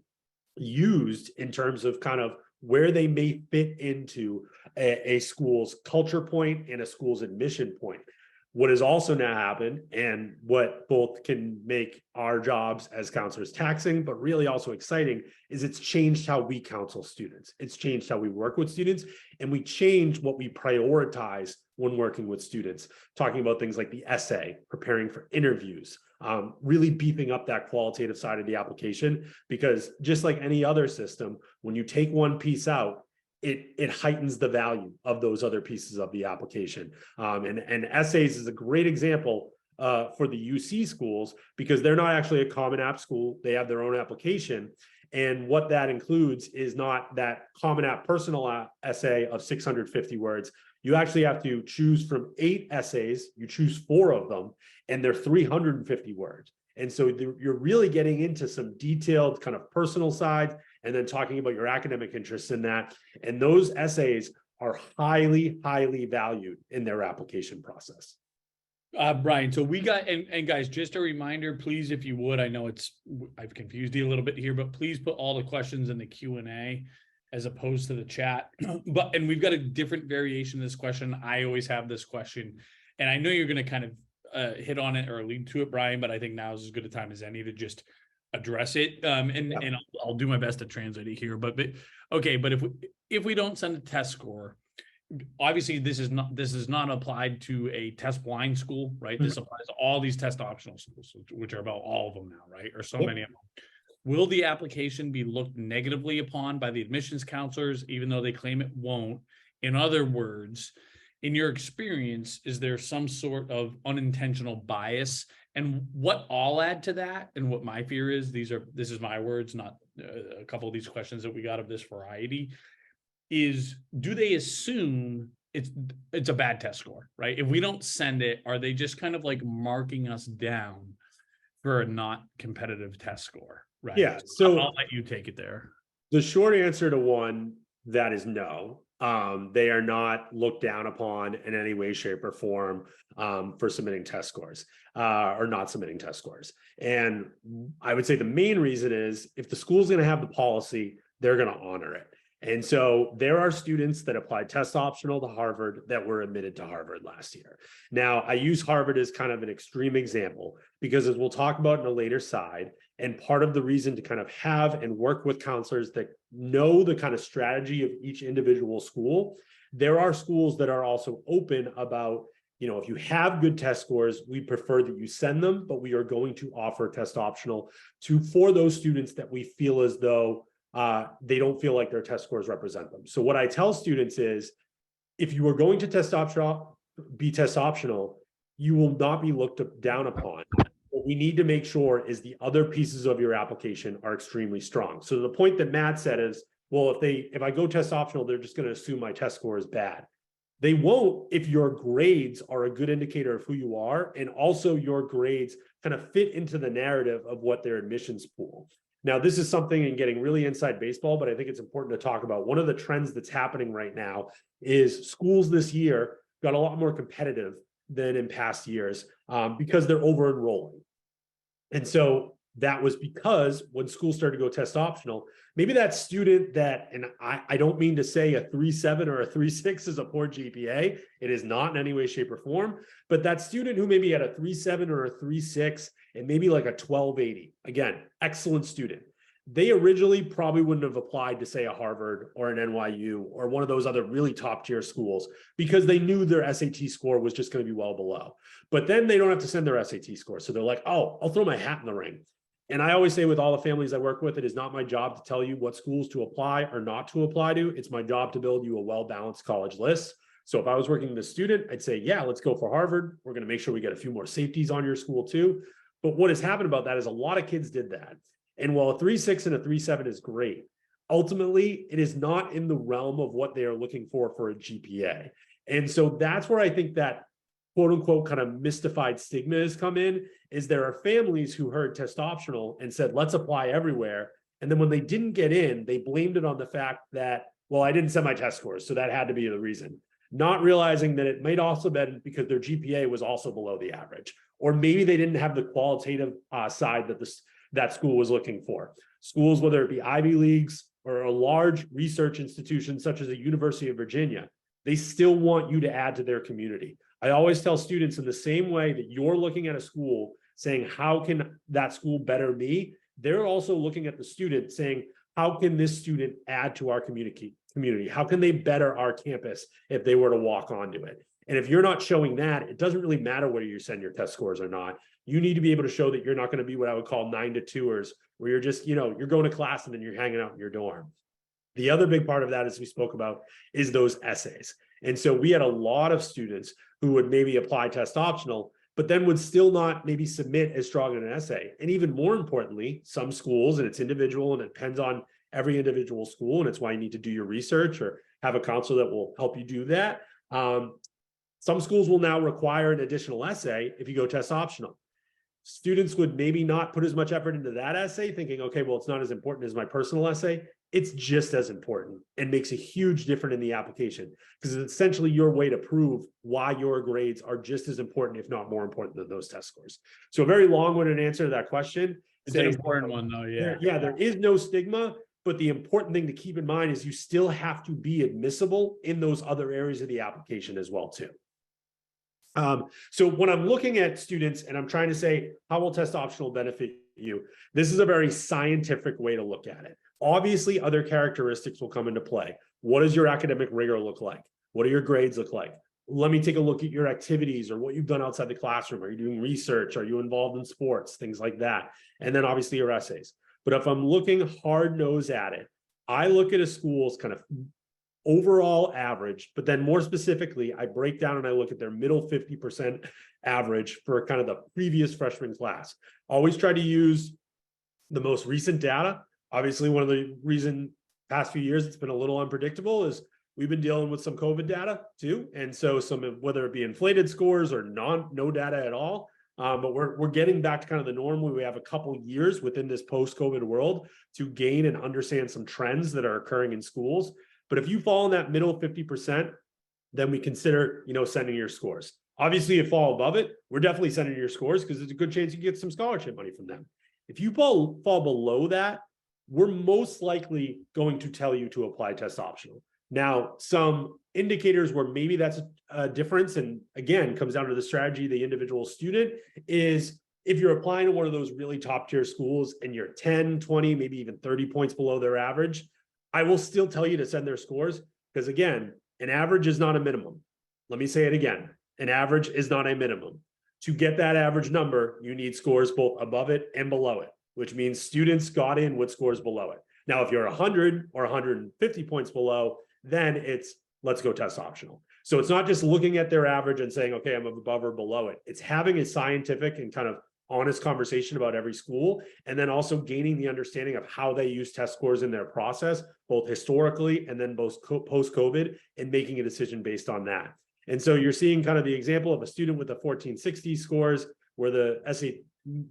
used in terms of kind of where they may fit into a school's culture point and a school's admission point. What has also now happened, and what both can make our jobs as counselors taxing, but really also exciting, is it's changed how we counsel students. It's changed how we work with students, and we change what we prioritize when working with students, talking about things like the essay, preparing for interviews, really beefing up that qualitative side of the application, because just like any other system, when you take one piece out, it heightens the value of those other pieces of the application. And essays is a great example for the UC schools, because they're not actually a Common App school. They have their own application. And what that includes is not that Common App personal essay of 650 words. You actually have to choose from 8 essays. You choose 4 of them, and they're 350 words. And so you're really getting into some detailed kind of personal sides, and then talking about your academic interests in that. And those essays are highly, highly valued in their application process. Brian, so we got, and guys, just a reminder, please, if you would, I know I've confused you a little bit here, but please put all the questions in the Q&A as opposed to the chat. And we've got a different variation of this question. I always have this question, and I know you're going to kind of hit on it or allude to it, Brian, but I think now is as good a time as any to just address it. And I'll do my best to translate it here, but okay. But if we don't send a test score, obviously this is not applied to a test blind school, right? This applies to all these test optional schools, which are about all of them now, right? Or so many of them. Will the application be looked negatively upon by the admissions counselors, even though they claim it won't? In other words, in your experience, is there some sort of unintentional bias? And what I'll add to that, and what my fear is, this is my words, not a couple of these questions that we got of this variety, is do they assume it's a bad test score, right? If we don't send it, are they just kind of like marking us down for a not competitive test score, right? Yeah, so I'll let you take it there. The short answer to one, that is no. They are not looked down upon in any way, shape, or form for submitting test scores or not submitting test scores. And I would say the main reason is if the school's going to have the policy, they're going to honor it. And so there are students that applied test optional to Harvard that were admitted to Harvard last year. Now, I use Harvard as kind of an extreme example because, as we'll talk about in a later side, and part of the reason to kind of have and work with counselors that know the kind of strategy of each individual school, there are schools that are also open about if you have good test scores, we prefer that you send them, but we are going to offer test optional for those students that we feel as though they don't feel like their test scores represent them. So what I tell students is, if you are going to be test optional, you will not be looked down upon. What we need to make sure is the other pieces of your application are extremely strong. So the point that Matt said is, well, if I go test optional, they're just going to assume my test score is bad. They won't if your grades are a good indicator of who you are, and also your grades kind of fit into the narrative of what their admissions pool. Now, this is something in getting really inside baseball, but I think it's important to talk about. One of the trends that's happening right now is schools this year got a lot more competitive than in past years because they're over enrolling. And so that was because when schools started to go test optional, maybe that student that, and I don't mean to say a 3.7 or a 3.6 is a poor GPA. It is not in any way, shape, or form. But that student who maybe had a 3.7 or a 3.6 and maybe like a 1280, again, excellent student. They originally probably wouldn't have applied to, say, a Harvard or an NYU or one of those other really top tier schools because they knew their SAT score was just going to be well below. But then they don't have to send their SAT score. So they're like, oh, I'll throw my hat in the ring. And I always say with all the families I work with, it is not my job to tell you what schools to apply or not to apply to. It's my job to build you a well-balanced college list. So if I was working with a student, I'd say, yeah, let's go for Harvard. We're going to make sure we get a few more safeties on your school too. But what has happened about that is a lot of kids did that. And while a 3.6 and a 3.7 is great, ultimately, it is not in the realm of what they are looking for a GPA. And so that's where I think that quote unquote kind of mystified stigma has come in, is there are families who heard test optional and said, let's apply everywhere. And then when they didn't get in, they blamed it on the fact that, well, I didn't send my test scores, so that had to be the reason. Not realizing that it might also been because their GPA was also below the average, or maybe they didn't have the qualitative side that that school was looking for. Schools, whether it be Ivy Leagues or a large research institution such as the University of Virginia, they still want you to add to their community. I always tell students, in the same way that you're looking at a school saying, how can that school better me? They're also looking at the student saying, how can this student add to our community? How can they better our campus if they were to walk onto it? And if you're not showing that, it doesn't really matter whether you send your test scores or not. You need to be able to show that you're not going to be what I would call 9-to-2ers, where you're just, you're going to class and then you're hanging out in your dorm. The other big part of that, as we spoke about, is those essays. And so we had a lot of students who would maybe apply test optional, but then would still not maybe submit as strong an essay. And even more importantly, some schools, and it's individual and it depends on every individual school, and it's why you need to do your research or have a counselor that will help you do that. Some schools will now require an additional essay if you go test optional. Students would maybe not put as much effort into that essay, thinking, okay, well, it's not as important as my personal essay. It's just as important and makes a huge difference in the application, because it's essentially your way to prove why your grades are just as important, if not more important, than those test scores. So a very long-winded answer to that question. It's an important one, though. Yeah. There is no stigma, but the important thing to keep in mind is you still have to be admissible in those other areas of the application as well, too. So when I'm looking at students and I'm trying to say, how will test optional benefit you? This is a very scientific way to look at it. Obviously, other characteristics will come into play. What does your academic rigor look like? What do your grades look like? Let me take a look at your activities or what you've done outside the classroom. Are you doing research? Are you involved in sports? Things like that. And then obviously your essays. But if I'm looking hard nosed at it, I look at a school's kind of overall average, but then more specifically, I break down and I look at their middle 50% average for kind of the previous freshman class. Always try to use the most recent data. Obviously, one of the reason past few years it's been a little unpredictable is we've been dealing with some COVID data too. And so whether it be inflated scores or no data at all, but we're getting back to kind of the norm where we have a couple years within this post-COVID world to gain and understand some trends that are occurring in schools. But if you fall in that middle 50%, then we consider, sending your scores. Obviously, if you fall above it, we're definitely sending your scores because there's a good chance you get some scholarship money from them. If you fall below that, we're most likely going to tell you to apply test optional. Now, some indicators where maybe that's a difference, and again, comes down to the strategy of the individual student, is if you're applying to one of those really top tier schools and you're 10, 20, maybe even 30 points below their average, I will still tell you to send their scores because, again, an average is not a minimum. Let me say it again. An average is not a minimum. To get that average number, you need scores both above it and below it, which means students got in with scores below it. Now, if you're 100 or 150 points below, then it's let's go test optional. So it's not just looking at their average and saying, okay, I'm above or below it. It's having a scientific and kind of honest conversation about every school, and then also gaining the understanding of how they use test scores in their process, both historically and then both post-COVID, and making a decision based on that. And so you're seeing kind of the example of a student with a 1460 scores where the SAT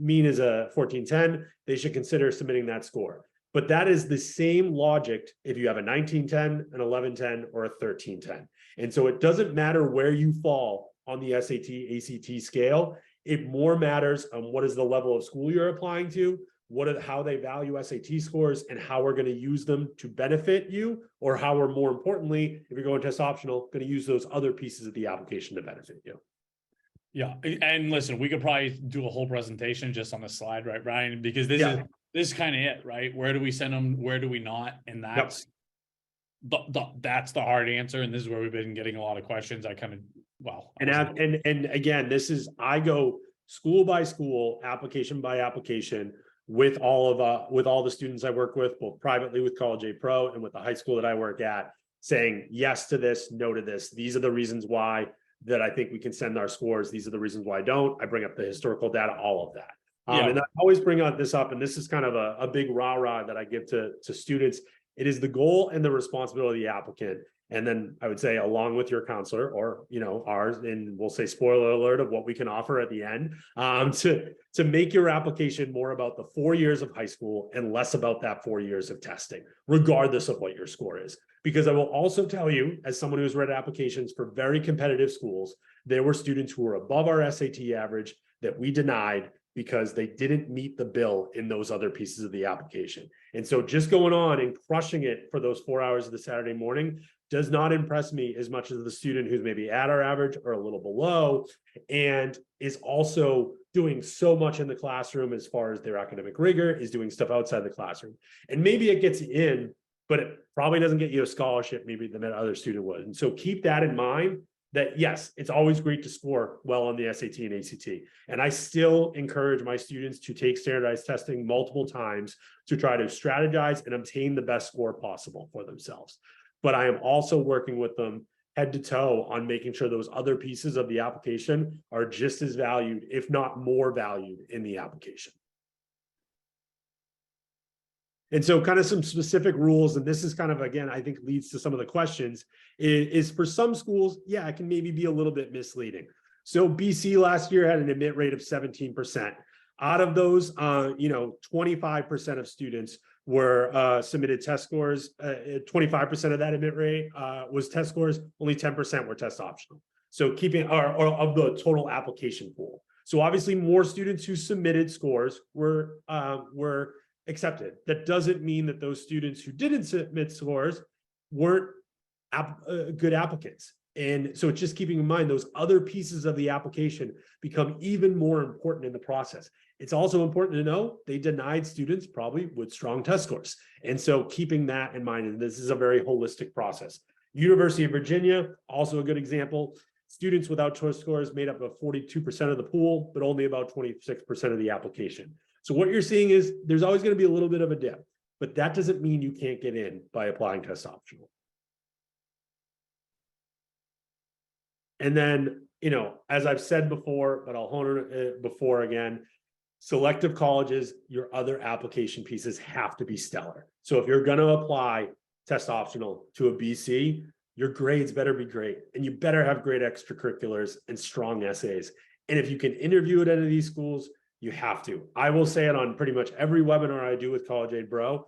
mean is a 1410, they should consider submitting that score. But that is the same logic if you have a 1910, an 1110, or a 1310. And so it doesn't matter where you fall on the SAT, ACT scale. It more matters on what is the level of school you're applying to, how they value SAT scores, and how we're going to use them to benefit you, or how we're, more importantly, if you're going test optional, going to use those other pieces of the application to benefit you. Yeah, and listen, we could probably do a whole presentation just on the slide, right, Brian? Because this is kind of it, right? Where do we send them? Where do we not? And that's that's the hard answer. And this is where we've been getting a lot of questions. And again, this is, I go school by school, application by application, with all the students I work with, both privately with College A Pro and with the high school that I work at, saying yes to this, no to this. These are the reasons why that I think we can send our scores. These are the reasons why I don't. I bring up the historical data, all of that. And I always bring this up, and this is kind of a big rah-rah that I give to students. It is the goal and the responsibility of the applicant. And then I would say, along with your counselor, or ours, and we'll say spoiler alert of what we can offer at the end, to make your application more about the 4 years of high school and less about that 4 years of testing, regardless of what your score is. Because I will also tell you, as someone who's read applications for very competitive schools, there were students who were above our SAT average that we denied because they didn't meet the bill in those other pieces of the application. And so just going on and crushing it for those 4 hours of the Saturday morning does not impress me as much as the student who's maybe at our average or a little below, and is also doing so much in the classroom as far as their academic rigor, is doing stuff outside the classroom. And maybe it gets you in, but it probably doesn't get you a scholarship maybe that other student would. And so keep that in mind, that yes, it's always great to score well on the SAT and ACT. And I still encourage my students to take standardized testing multiple times to try to strategize and obtain the best score possible for themselves. But I am also working with them head to toe on making sure those other pieces of the application are just as valued, if not more valued, in the application. And so kind of some specific rules, and this is kind of, again, I think leads to some of the questions, is for some schools, yeah, it can maybe be a little bit misleading. So BC last year had an admit rate of 17%. Out of those, 25% of students were submitted test scores. 25% of that admit rate was test scores. Only 10% were test optional. So keeping or of the total application pool. So obviously more students who submitted scores were accepted. That doesn't mean that those students who didn't submit scores weren't good applicants. And so it's just keeping in mind those other pieces of the application become even more important in the process. It's also important to know they denied students probably with strong test scores. And so keeping that in mind, and this is a very holistic process. University of Virginia, also a good example. Students without test scores made up of 42% of the pool, but only about 26% of the application. So what you're seeing is there's always going to be a little bit of a dip, but that doesn't mean you can't get in by applying test optional. And then, as I've said before, but I'll hone it before again, selective colleges, your other application pieces have to be stellar. So if you're going to apply test optional to a BC, your grades better be great, and you better have great extracurriculars and strong essays. And if you can interview at any of these schools, you have to. I will say it on pretty much every webinar I do with College Aid Bro.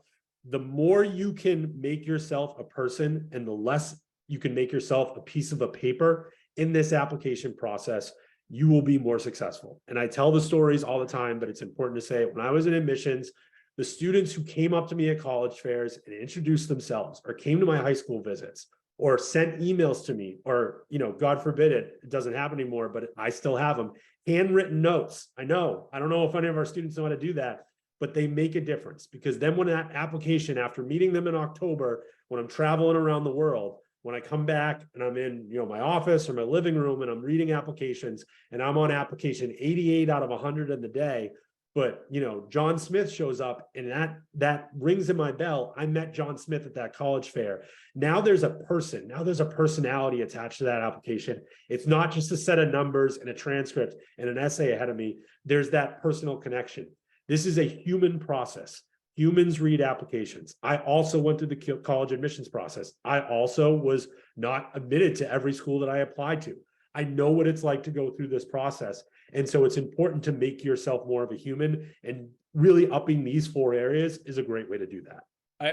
The more you can make yourself a person and the less you can make yourself a piece of a paper in this application process, you will be more successful. And I tell the stories all the time, but it's important to say, when I was in admissions, the students who came up to me at college fairs and introduced themselves, or came to my high school visits, or sent emails to me, or, God forbid it doesn't happen anymore, but I still have them, handwritten notes. I don't know if any of our students know how to do that, but they make a difference, because then when that application, after meeting them in October, when I'm traveling around the world, when I come back and I'm in, my office or my living room and I'm reading applications and I'm on application 88 out of 100 in the day, but John Smith shows up and that rings in my bell. I met John Smith at that college fair. Now there's a personality attached to that application. It's not just a set of numbers and a transcript and an essay ahead of me. There's that personal connection. This is a human process. Humans read applications. I also went through the college admissions process. I also was not admitted to every school that I applied to. I know what it's like to go through this process. And so it's important to make yourself more of a human, and really upping these 4 areas is a great way to do that.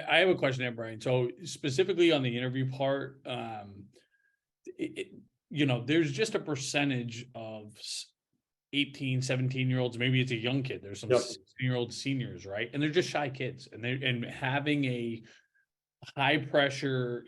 I have a question there, Brian. So specifically on the interview part, there's just a percentage of 18, 17-year-olds, maybe it's a young kid. There's some 16-year-old seniors, right? And they're just shy kids. And having a high pressure,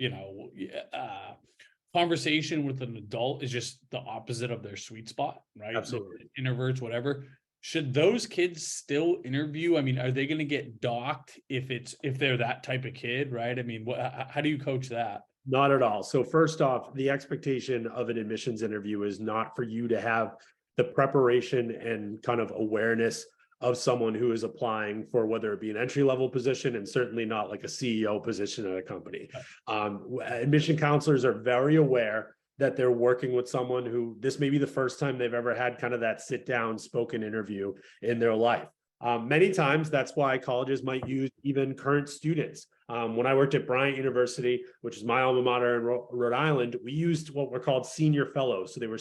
conversation with an adult is just the opposite of their sweet spot, right? Absolutely. Introverts, whatever. Should those kids still interview? I mean, are they going to get docked if they're that type of kid, right? I mean, how do you coach that? Not at all. So first off, the expectation of an admissions interview is not for you to have the preparation and kind of awareness of someone who is applying for, whether it be an entry-level position, and certainly not like a CEO position at a company. Admission counselors are very aware that they're working with someone who, this may be the first time they've ever had kind of that sit-down spoken interview in their life. Many times, that's why colleges might use even current students. When I worked at Bryant University, which is my alma mater in Rhode Island, we used what were called senior fellows. So they were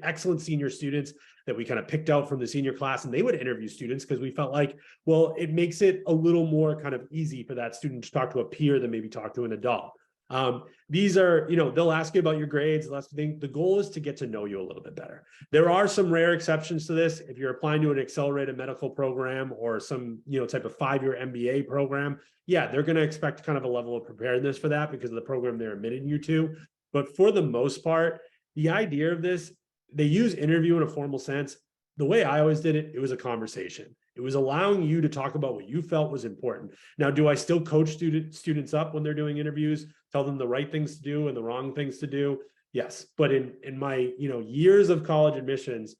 excellent senior students that we kind of picked out from the senior class, and they would interview students because we felt like, well, it makes it a little more kind of easy for that student to talk to a peer than maybe talk to an adult. These are, they'll ask you about your grades. The goal is to get to know you a little bit better. There are some rare exceptions to this. If you're applying to an accelerated medical program or some, type of 5-year MBA program, yeah, they're going to expect kind of a level of preparedness for that because of the program they're admitting you to. But for the most part, the idea of this, they use interview in a formal sense. The way I always did it, it was a conversation. It was allowing you to talk about what you felt was important. Now, do I still coach students up when they're doing interviews, tell them the right things to do and the wrong things to do? Yes. But in my, years of college admissions,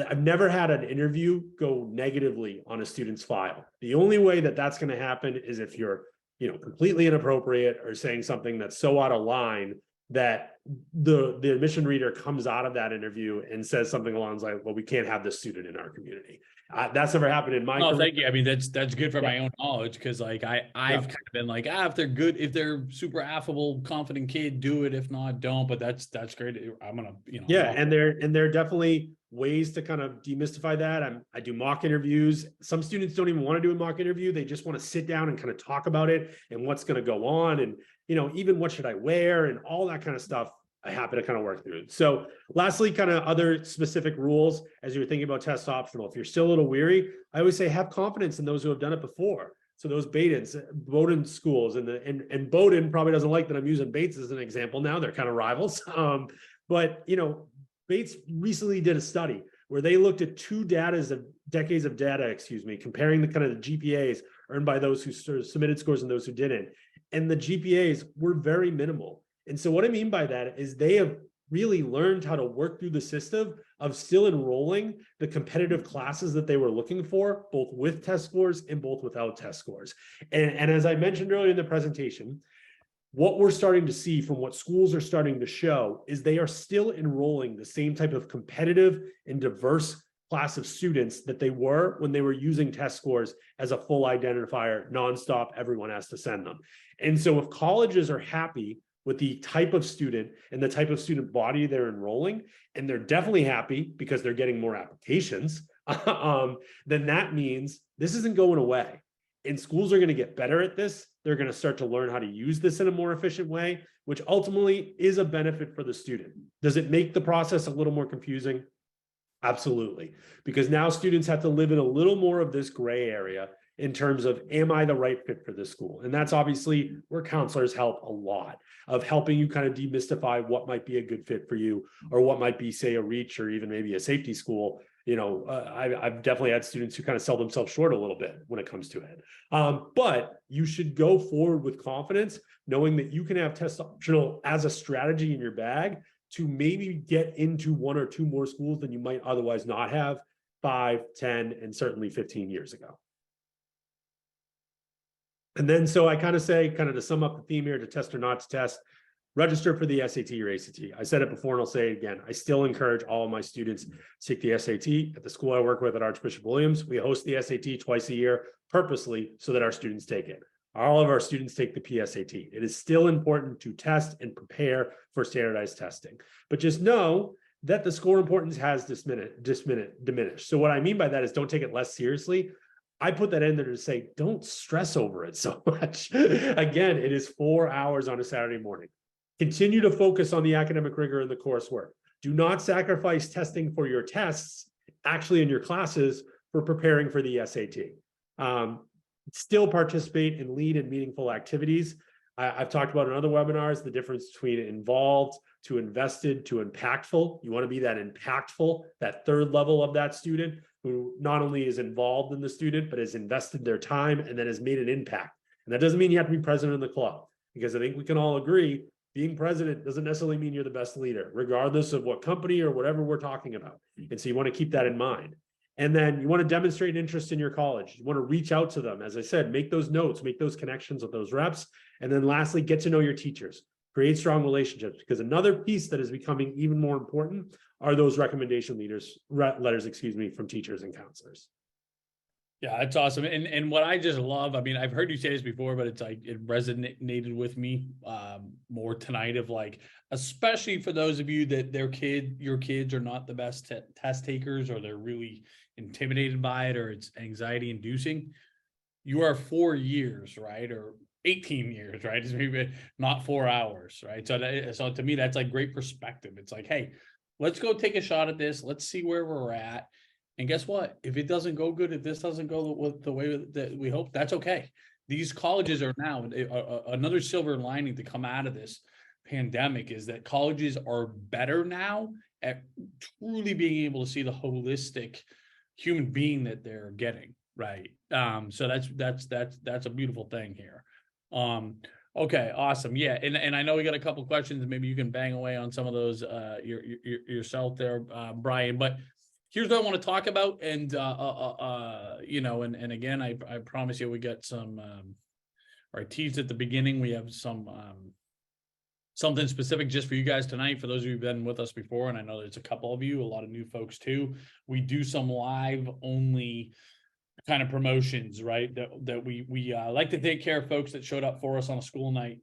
I've never had an interview go negatively on a student's file. The only way that that's going to happen is if you're, completely inappropriate or saying something that's so out of line that the admission reader comes out of that interview and says something along the lines like, well, we can't have this student in our community. That's never happened in my career. Thank you. I mean, that's good for my own knowledge, because like I've kind of been like, if they're good, if they're super affable, confident kid, do it. If not, don't. But that's great. I'm gonna, and there are definitely ways to kind of demystify that. I do mock interviews. Some students don't even want to do a mock interview. They just want to sit down and kind of talk about it and what's going to go on, and even what should I wear and all that kind of stuff. I happen to kind of work through. So lastly, kind of other specific rules as you're thinking about test optional. If you're still a little weary, I always say have confidence in those who have done it before. So those Bowdoin schools, and Bowdoin probably doesn't like that I'm using Bates as an example now. They're kind of rivals. But Bates recently did a study where they looked at decades of data, comparing the kind of the GPAs earned by those who submitted scores and those who didn't. And the GPAs were very minimal. And so what I mean by that is they have really learned how to work through the system of still enrolling the competitive classes that they were looking for, both with test scores and both without test scores. And as I mentioned earlier in the presentation, what we're starting to see from what schools are starting to show is they are still enrolling the same type of competitive and diverse class of students that they were when they were using test scores as a full identifier, nonstop, everyone has to send them. And so if colleges are happy with the type of student and the type of student body they're enrolling, and they're definitely happy because they're getting more applications, then that means this isn't going away. And schools are going to get better at this. They're going to start to learn how to use this in a more efficient way, which ultimately is a benefit for the student. Does it make the process a little more confusing? Absolutely. Because now students have to live in a little more of this gray area in terms of, am I the right fit for this school? And that's obviously where counselors help a lot, of helping you kind of demystify what might be a good fit for you, or what might be, say, a reach or even maybe a safety school. I've definitely had students who kind of sell themselves short a little bit when it comes to it. But you should go forward with confidence, knowing that you can have test optional as a strategy in your bag to maybe get into one or two more schools than you might otherwise not have 5, 10, and certainly 15 years ago. And then, so I kind of say, kind of to sum up the theme here, to test or not to test, register for the SAT or ACT. I said it before and I'll say it again. I still encourage all of my students to take the SAT. At the school I work with at Archbishop Williams, we host the SAT twice a year purposely so that our students take it. All of our students take the PSAT. It is still important to test and prepare for standardized testing. But just know that the score importance has diminished. So what I mean by that is don't take it less seriously. I put that in there to say, don't stress over it so much. Again, it is 4 hours on a Saturday morning. Continue to focus on the academic rigor in the coursework. Do not sacrifice testing for your tests, actually in your classes, for preparing for the SAT. Still participate in lead and meaningful activities. I've talked about in other webinars, the difference between involved to invested to impactful. You want to be that impactful, that third level of that student who not only is involved in the student, but has invested their time and then has made an impact. And that doesn't mean you have to be president of the club, because I think we can all agree being president doesn't necessarily mean you're the best leader, regardless of what company or whatever we're talking about. And so you want to keep that in mind. And then you want to demonstrate interest in your college. You want to reach out to them. As I said, make those notes, make those connections with those reps. And then lastly, get to know your teachers. Create strong relationships, because another piece that is becoming even more important are those recommendation letters, from teachers and counselors. Yeah, that's awesome. And what I just love, I mean, I've heard you say this before, but it's like it resonated with me more tonight, of like, especially for those of you that your kids are not the best test takers, or they're really intimidated by it, or it's anxiety inducing. You are 4 years, right? Or 18 years, right? It's maybe not 4 hours, right? So to me, that's like great perspective. It's like, hey, let's go take a shot at this. Let's see where we're at. And guess what? If it doesn't go good, if this doesn't go the way that we hope, that's okay. These colleges are now another silver lining to come out of this pandemic is that colleges are better now at truly being able to see the holistic human being that they're getting, right? So that's a beautiful thing here. Okay, awesome. Yeah, and I know we got a couple questions. Maybe you can bang away on some of those yourself there, Brian. But here's what I want to talk about, and and again, I promise you, we got some. Or I teased at the beginning. We have some something specific just for you guys tonight. For those of you who've been with us before, and I know there's a couple of you, a lot of new folks too. We do some live only kind of promotions, right? That we like to take care of folks that showed up for us on a school night,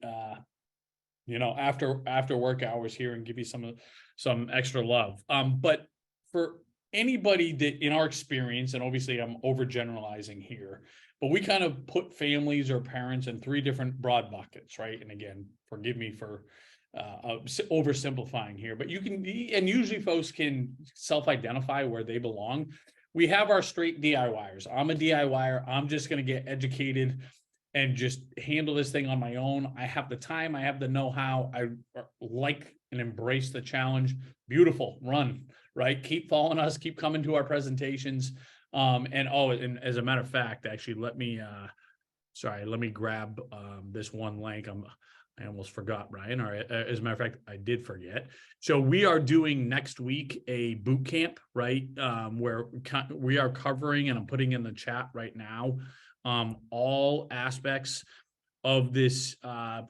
after work hours here, and give you some extra love. But for anybody that, in our experience, and obviously I'm overgeneralizing here, but we kind of put families or parents in 3 different broad buckets, right? And again, forgive me for oversimplifying here, but you can, and usually folks can self-identify where they belong. We have our straight DIYers. I'm a DIYer. I'm just going to get educated and just handle this thing on my own. I have the time. I have the know-how. I like and embrace the challenge. Beautiful. Run, right? Keep following us. Keep coming to our presentations. And as a matter of fact, actually, let me grab this one link. I almost forgot, Brian. Or as a matter of fact, I did forget. So we are doing next week a boot camp, right? Where we are covering, and I'm putting in the chat right now, all aspects of this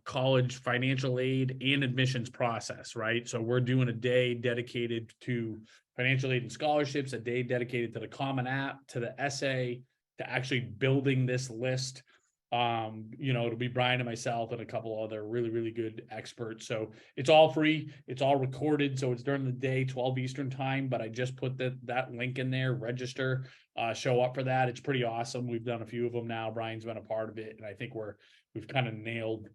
college financial aid and admissions process, right? So we're doing a day dedicated to financial aid and scholarships, a day dedicated to the Common App, to the essay, to actually building this list. It'll be Brian and myself and a couple other really, really good experts. So it's all free. It's all recorded. So it's during the day, 12 Eastern time, but I just put that link in there, register, show up for that. It's pretty awesome. We've done a few of them now. Brian's been a part of it. And I think we've kind of nailed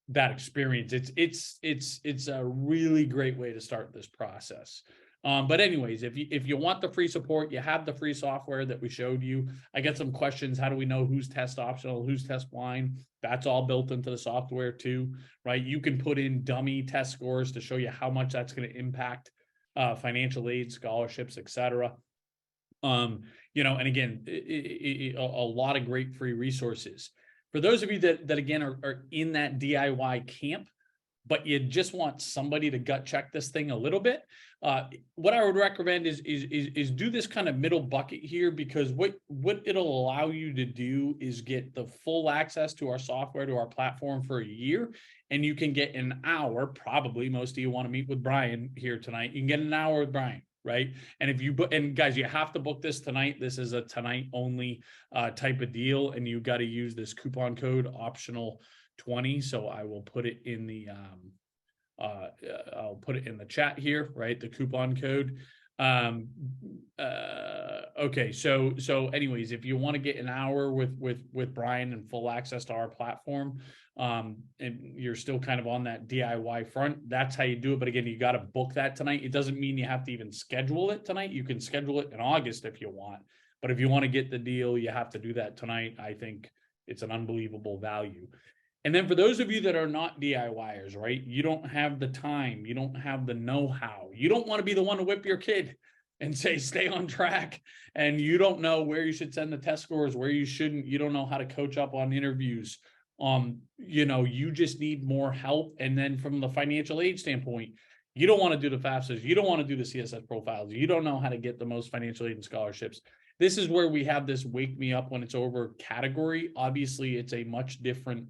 that experience. It's a really great way to start this process. But anyways, if you want the free support, you have the free software that we showed you. I get some questions. How do we know who's test optional, who's test blind? That's all built into the software too, right? You can put in dummy test scores to show you how much that's going to impact financial aid, scholarships, etc. And again, a lot of great free resources. For those of you that again are in that DIY camp, but you just want somebody to gut check this thing a little bit, what I would recommend is do this kind of middle bucket here, because what it'll allow you to do is get the full access to our software, to our platform for a year, and you can get an hour. Probably most of you want to meet with Brian here tonight. You can get an hour with Brian, right? And if you book, and guys, you have to book this tonight. This is a tonight only type of deal, and you got to use this coupon code optional 20. So I will put it in the I'll put it in the chat here, right? The coupon code. Okay, so anyways, if you want to get an hour with Brian and full access to our platform, and you're still kind of on that DIY front, that's how you do it. But again, you got to book that tonight. It doesn't mean you have to even schedule it tonight. You can schedule it in August if you want, but if you want to get the deal, you have to do that tonight. I think it's an unbelievable value. And then for those of you that are not DIYers, right? You don't have the time, you don't have the know-how, you don't want to be the one to whip your kid and say, stay on track. And you don't know where you should send the test scores, where you shouldn't, you don't know how to coach up on interviews. You just need more help. And then from the financial aid standpoint, you don't want to do the FAFSAs, you don't want to do the CSS profiles, you don't know how to get the most financial aid and scholarships. This is where we have this wake me up when it's over category. Obviously, it's a much different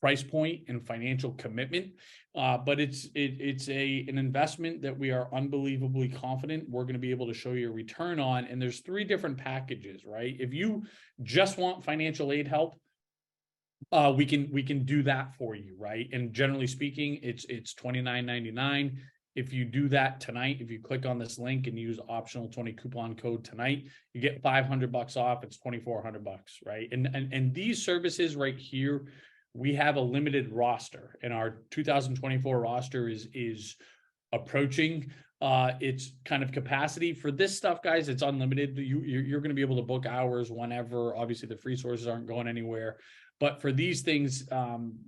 price point and financial commitment, but it's an investment that we are unbelievably confident we're going to be able to show you a return on. And there's 3 different packages, right? If you just want financial aid help, we can do that for you, right? And generally speaking, it's $29.99. If you do that tonight, if you click on this link and use optional 20 coupon code tonight, you get $500 off. It's $2,400, right? And these services right here, we have a limited roster, and our 2024 roster is approaching its kind of capacity. For this stuff, guys, it's unlimited. You're going to be able to book hours whenever. Obviously, the free sources aren't going anywhere. But for these things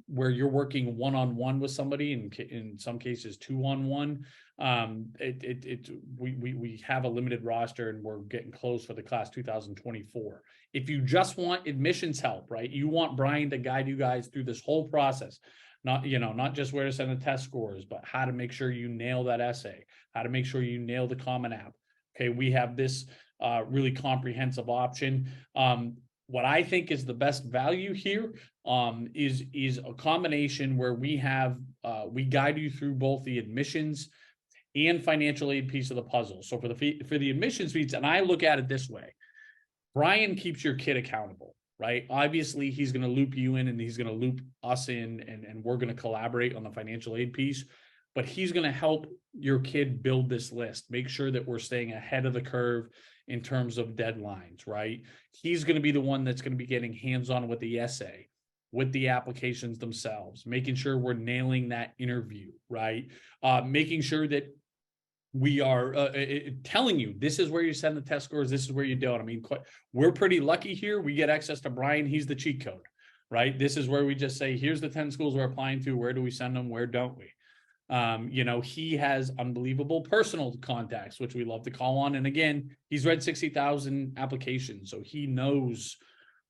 where you're working one-on-one with somebody, in some cases 2-on-1, we have a limited roster, and we're getting close for the class 2024. If you just want admissions help, right? You want Brian to guide you guys through this whole process, not just where to send the test scores, but how to make sure you nail that essay, how to make sure you nail the Common App. Okay, we have this really comprehensive option. What I think is the best value here is a combination where we guide you through both the admissions and financial aid piece of the puzzle. So for the admissions piece, and I look at it this way, Brian keeps your kid accountable, right? Obviously, he's going to loop you in, and he's going to loop us in, and we're going to collaborate on the financial aid piece. But he's going to help your kid build this list, make sure that we're staying ahead of the curve in terms of deadlines, right? He's going to be the one that's going to be getting hands-on with the essay, with the applications themselves, making sure we're nailing that interview, right? Making sure that we are telling you, this is where you send the test scores, this is where you don't. I mean, we're pretty lucky here. We get access to Brian. He's the cheat code, right? This is where we just say, here's the 10 schools we're applying to. Where do we send them? Where don't we? He has unbelievable personal contacts, which we love to call on. And again, he's read 60,000 applications, so he knows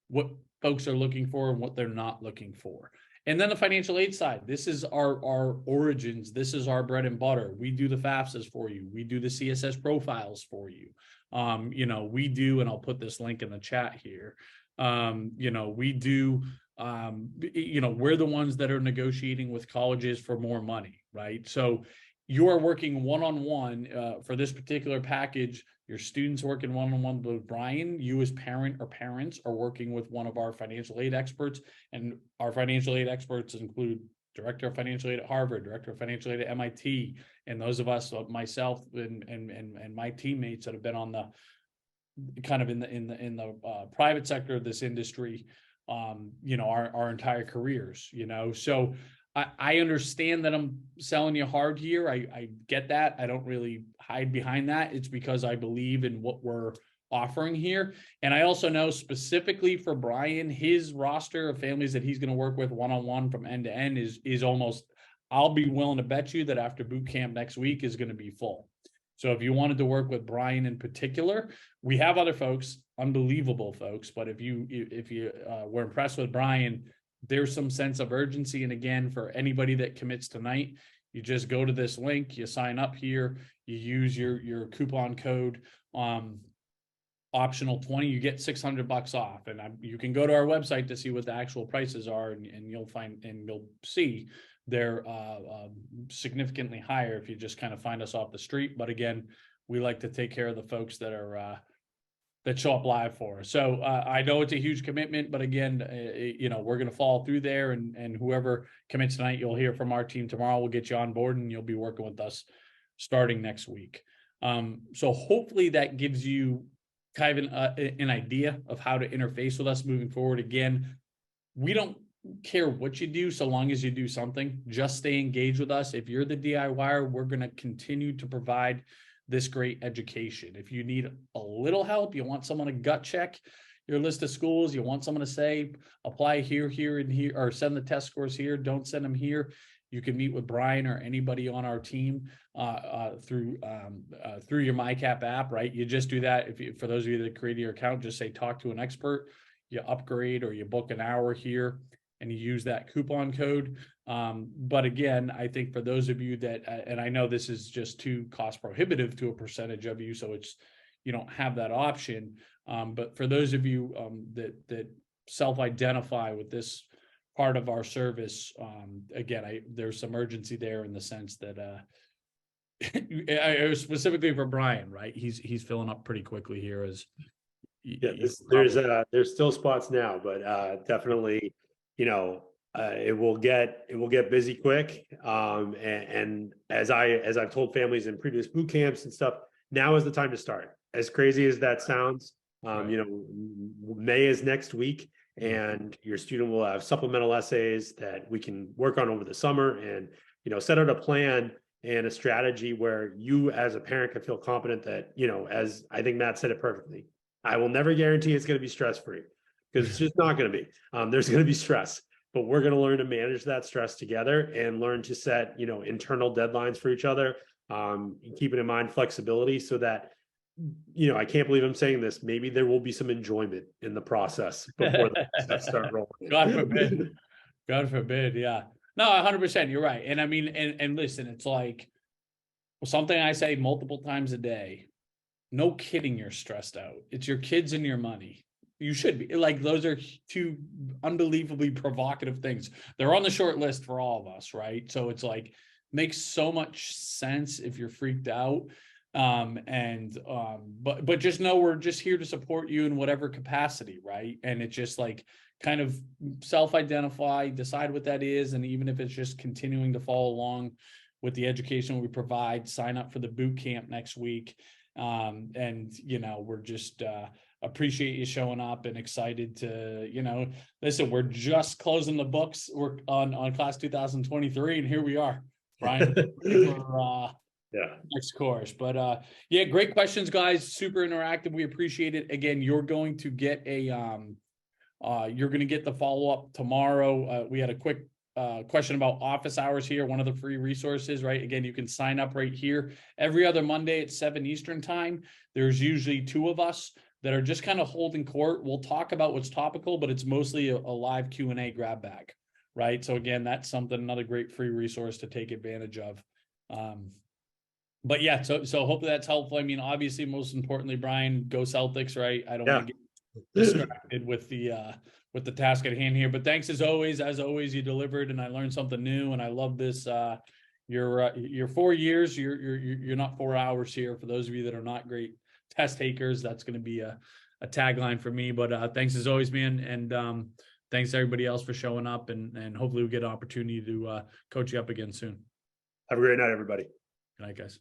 what folks are looking for and what they're not looking for. And then the financial aid side, this is our origins. This is our bread and butter. We do the FAFSAs for you. We do the CSS profiles for you. We do, and I'll put this link in the chat here. We do, we're the ones that are negotiating with colleges for more money, right? So you are working one-on-one for this particular package. Your students working one-on-one with Brian. You as parent or parents are working with one of our financial aid experts, and our financial aid experts include director of financial aid at Harvard, director of financial aid at MIT, and those of us, myself and my teammates that have been on the kind of in the private sector of this industry, our entire careers, so I understand that I'm selling you hard here. I get that. I don't really hide behind that. It's because I believe in what we're offering here. And I also know specifically for Brian, his roster of families that he's going to work with one-on-one from end to end is almost, I'll be willing to bet you that after boot camp next week is going to be full. So if you wanted to work with Brian in particular, we have other folks, unbelievable folks, but if you were impressed with Brian, there's some sense of urgency. And again, for anybody that commits tonight, you just go to this link, you sign up here, you use your coupon code, optional 20, you get $600 off. And you can go to our website to see what the actual prices are, and you'll see they're significantly higher if you just kind of find us off the street. But again, we like to take care of the folks that are that show up live for us. So I know it's a huge commitment, but again, we're going to follow through there, and whoever commits tonight, you'll hear from our team tomorrow. We'll get you on board, and you'll be working with us starting next week. So hopefully that gives you kind of an idea of how to interface with us moving forward. Again, we don't care what you do so long as you do something. Just stay engaged with us. If you're the DIYer, we're going to continue to provide this great education. If you need a little help, you want someone to gut check your list of schools, you want someone to say, apply here, here, and here, or send the test scores here, don't send them here. You can meet with Brian or anybody on our team through your MyCap app, right? You just do that. For those of you that create your account, just say, talk to an expert, you upgrade or you book an hour here, and you use that coupon code. But again, I think for those of you that, and I know this is just too cost prohibitive to a percentage of you, so you don't have that option. But for those of you that self-identify with this part of our service, again, there's some urgency there in the sense that specifically for Brian, right? He's filling up pretty quickly here as there's still spots now, but definitely, it will get busy quick. And as I've told families in previous boot camps and stuff, now is the time to start. As crazy as that sounds, right. May is next week, and your student will have supplemental essays that we can work on over the summer, and set out a plan and a strategy where you as a parent can feel confident that, as I think Matt said it perfectly, I will never guarantee it's going to be stress-free, because it's just not going to be. There's going to be stress, but we're going to learn to manage that stress together and learn to set, internal deadlines for each other, keeping in mind flexibility, so that, I can't believe I'm saying this, maybe there will be some enjoyment in the process before the steps start rolling. God forbid. God forbid. Yeah. No, 100%. You're right. And I mean, and listen, it's like something I say multiple times a day. No kidding, you're stressed out. It's your kids and your money. You should be. Like, those are two unbelievably provocative things. They're on the short list for all of us, right? So it's like, makes so much sense if you're freaked out. But just know we're just here to support you in whatever capacity, right? And it's just like, kind of self-identify, decide what that is, and even if it's just continuing to follow along with the education we provide, sign up for the boot camp next week. We're just appreciate you showing up and excited to, listen, we're just closing the books. We're on class 2023, and here we are, Brian, for next course. But great questions, guys. Super interactive. We appreciate it. Again, you're going to get the follow-up tomorrow. We had a quick question about office hours here, one of the free resources, right? Again, you can sign up right here. Every other Monday at 7 Eastern time, there's usually two of us that are just kind of holding court. We'll talk about what's topical, but it's mostly a live Q&A grab bag, right? So again, that's another great free resource to take advantage of. But yeah, so hopefully that's helpful. I mean, obviously, most importantly, Brian, go Celtics, right? I don't want to get distracted with the task at hand here, but thanks as always. You delivered, and I learned something new, and I love this. Your 4 years, you're not 4 hours here. For those of you that are not great test takers, that's going to be a tagline for me. But thanks as always, man, and thanks to everybody else for showing up, and hopefully we get an opportunity to coach you up again soon. Have a great night, everybody. Good night, guys.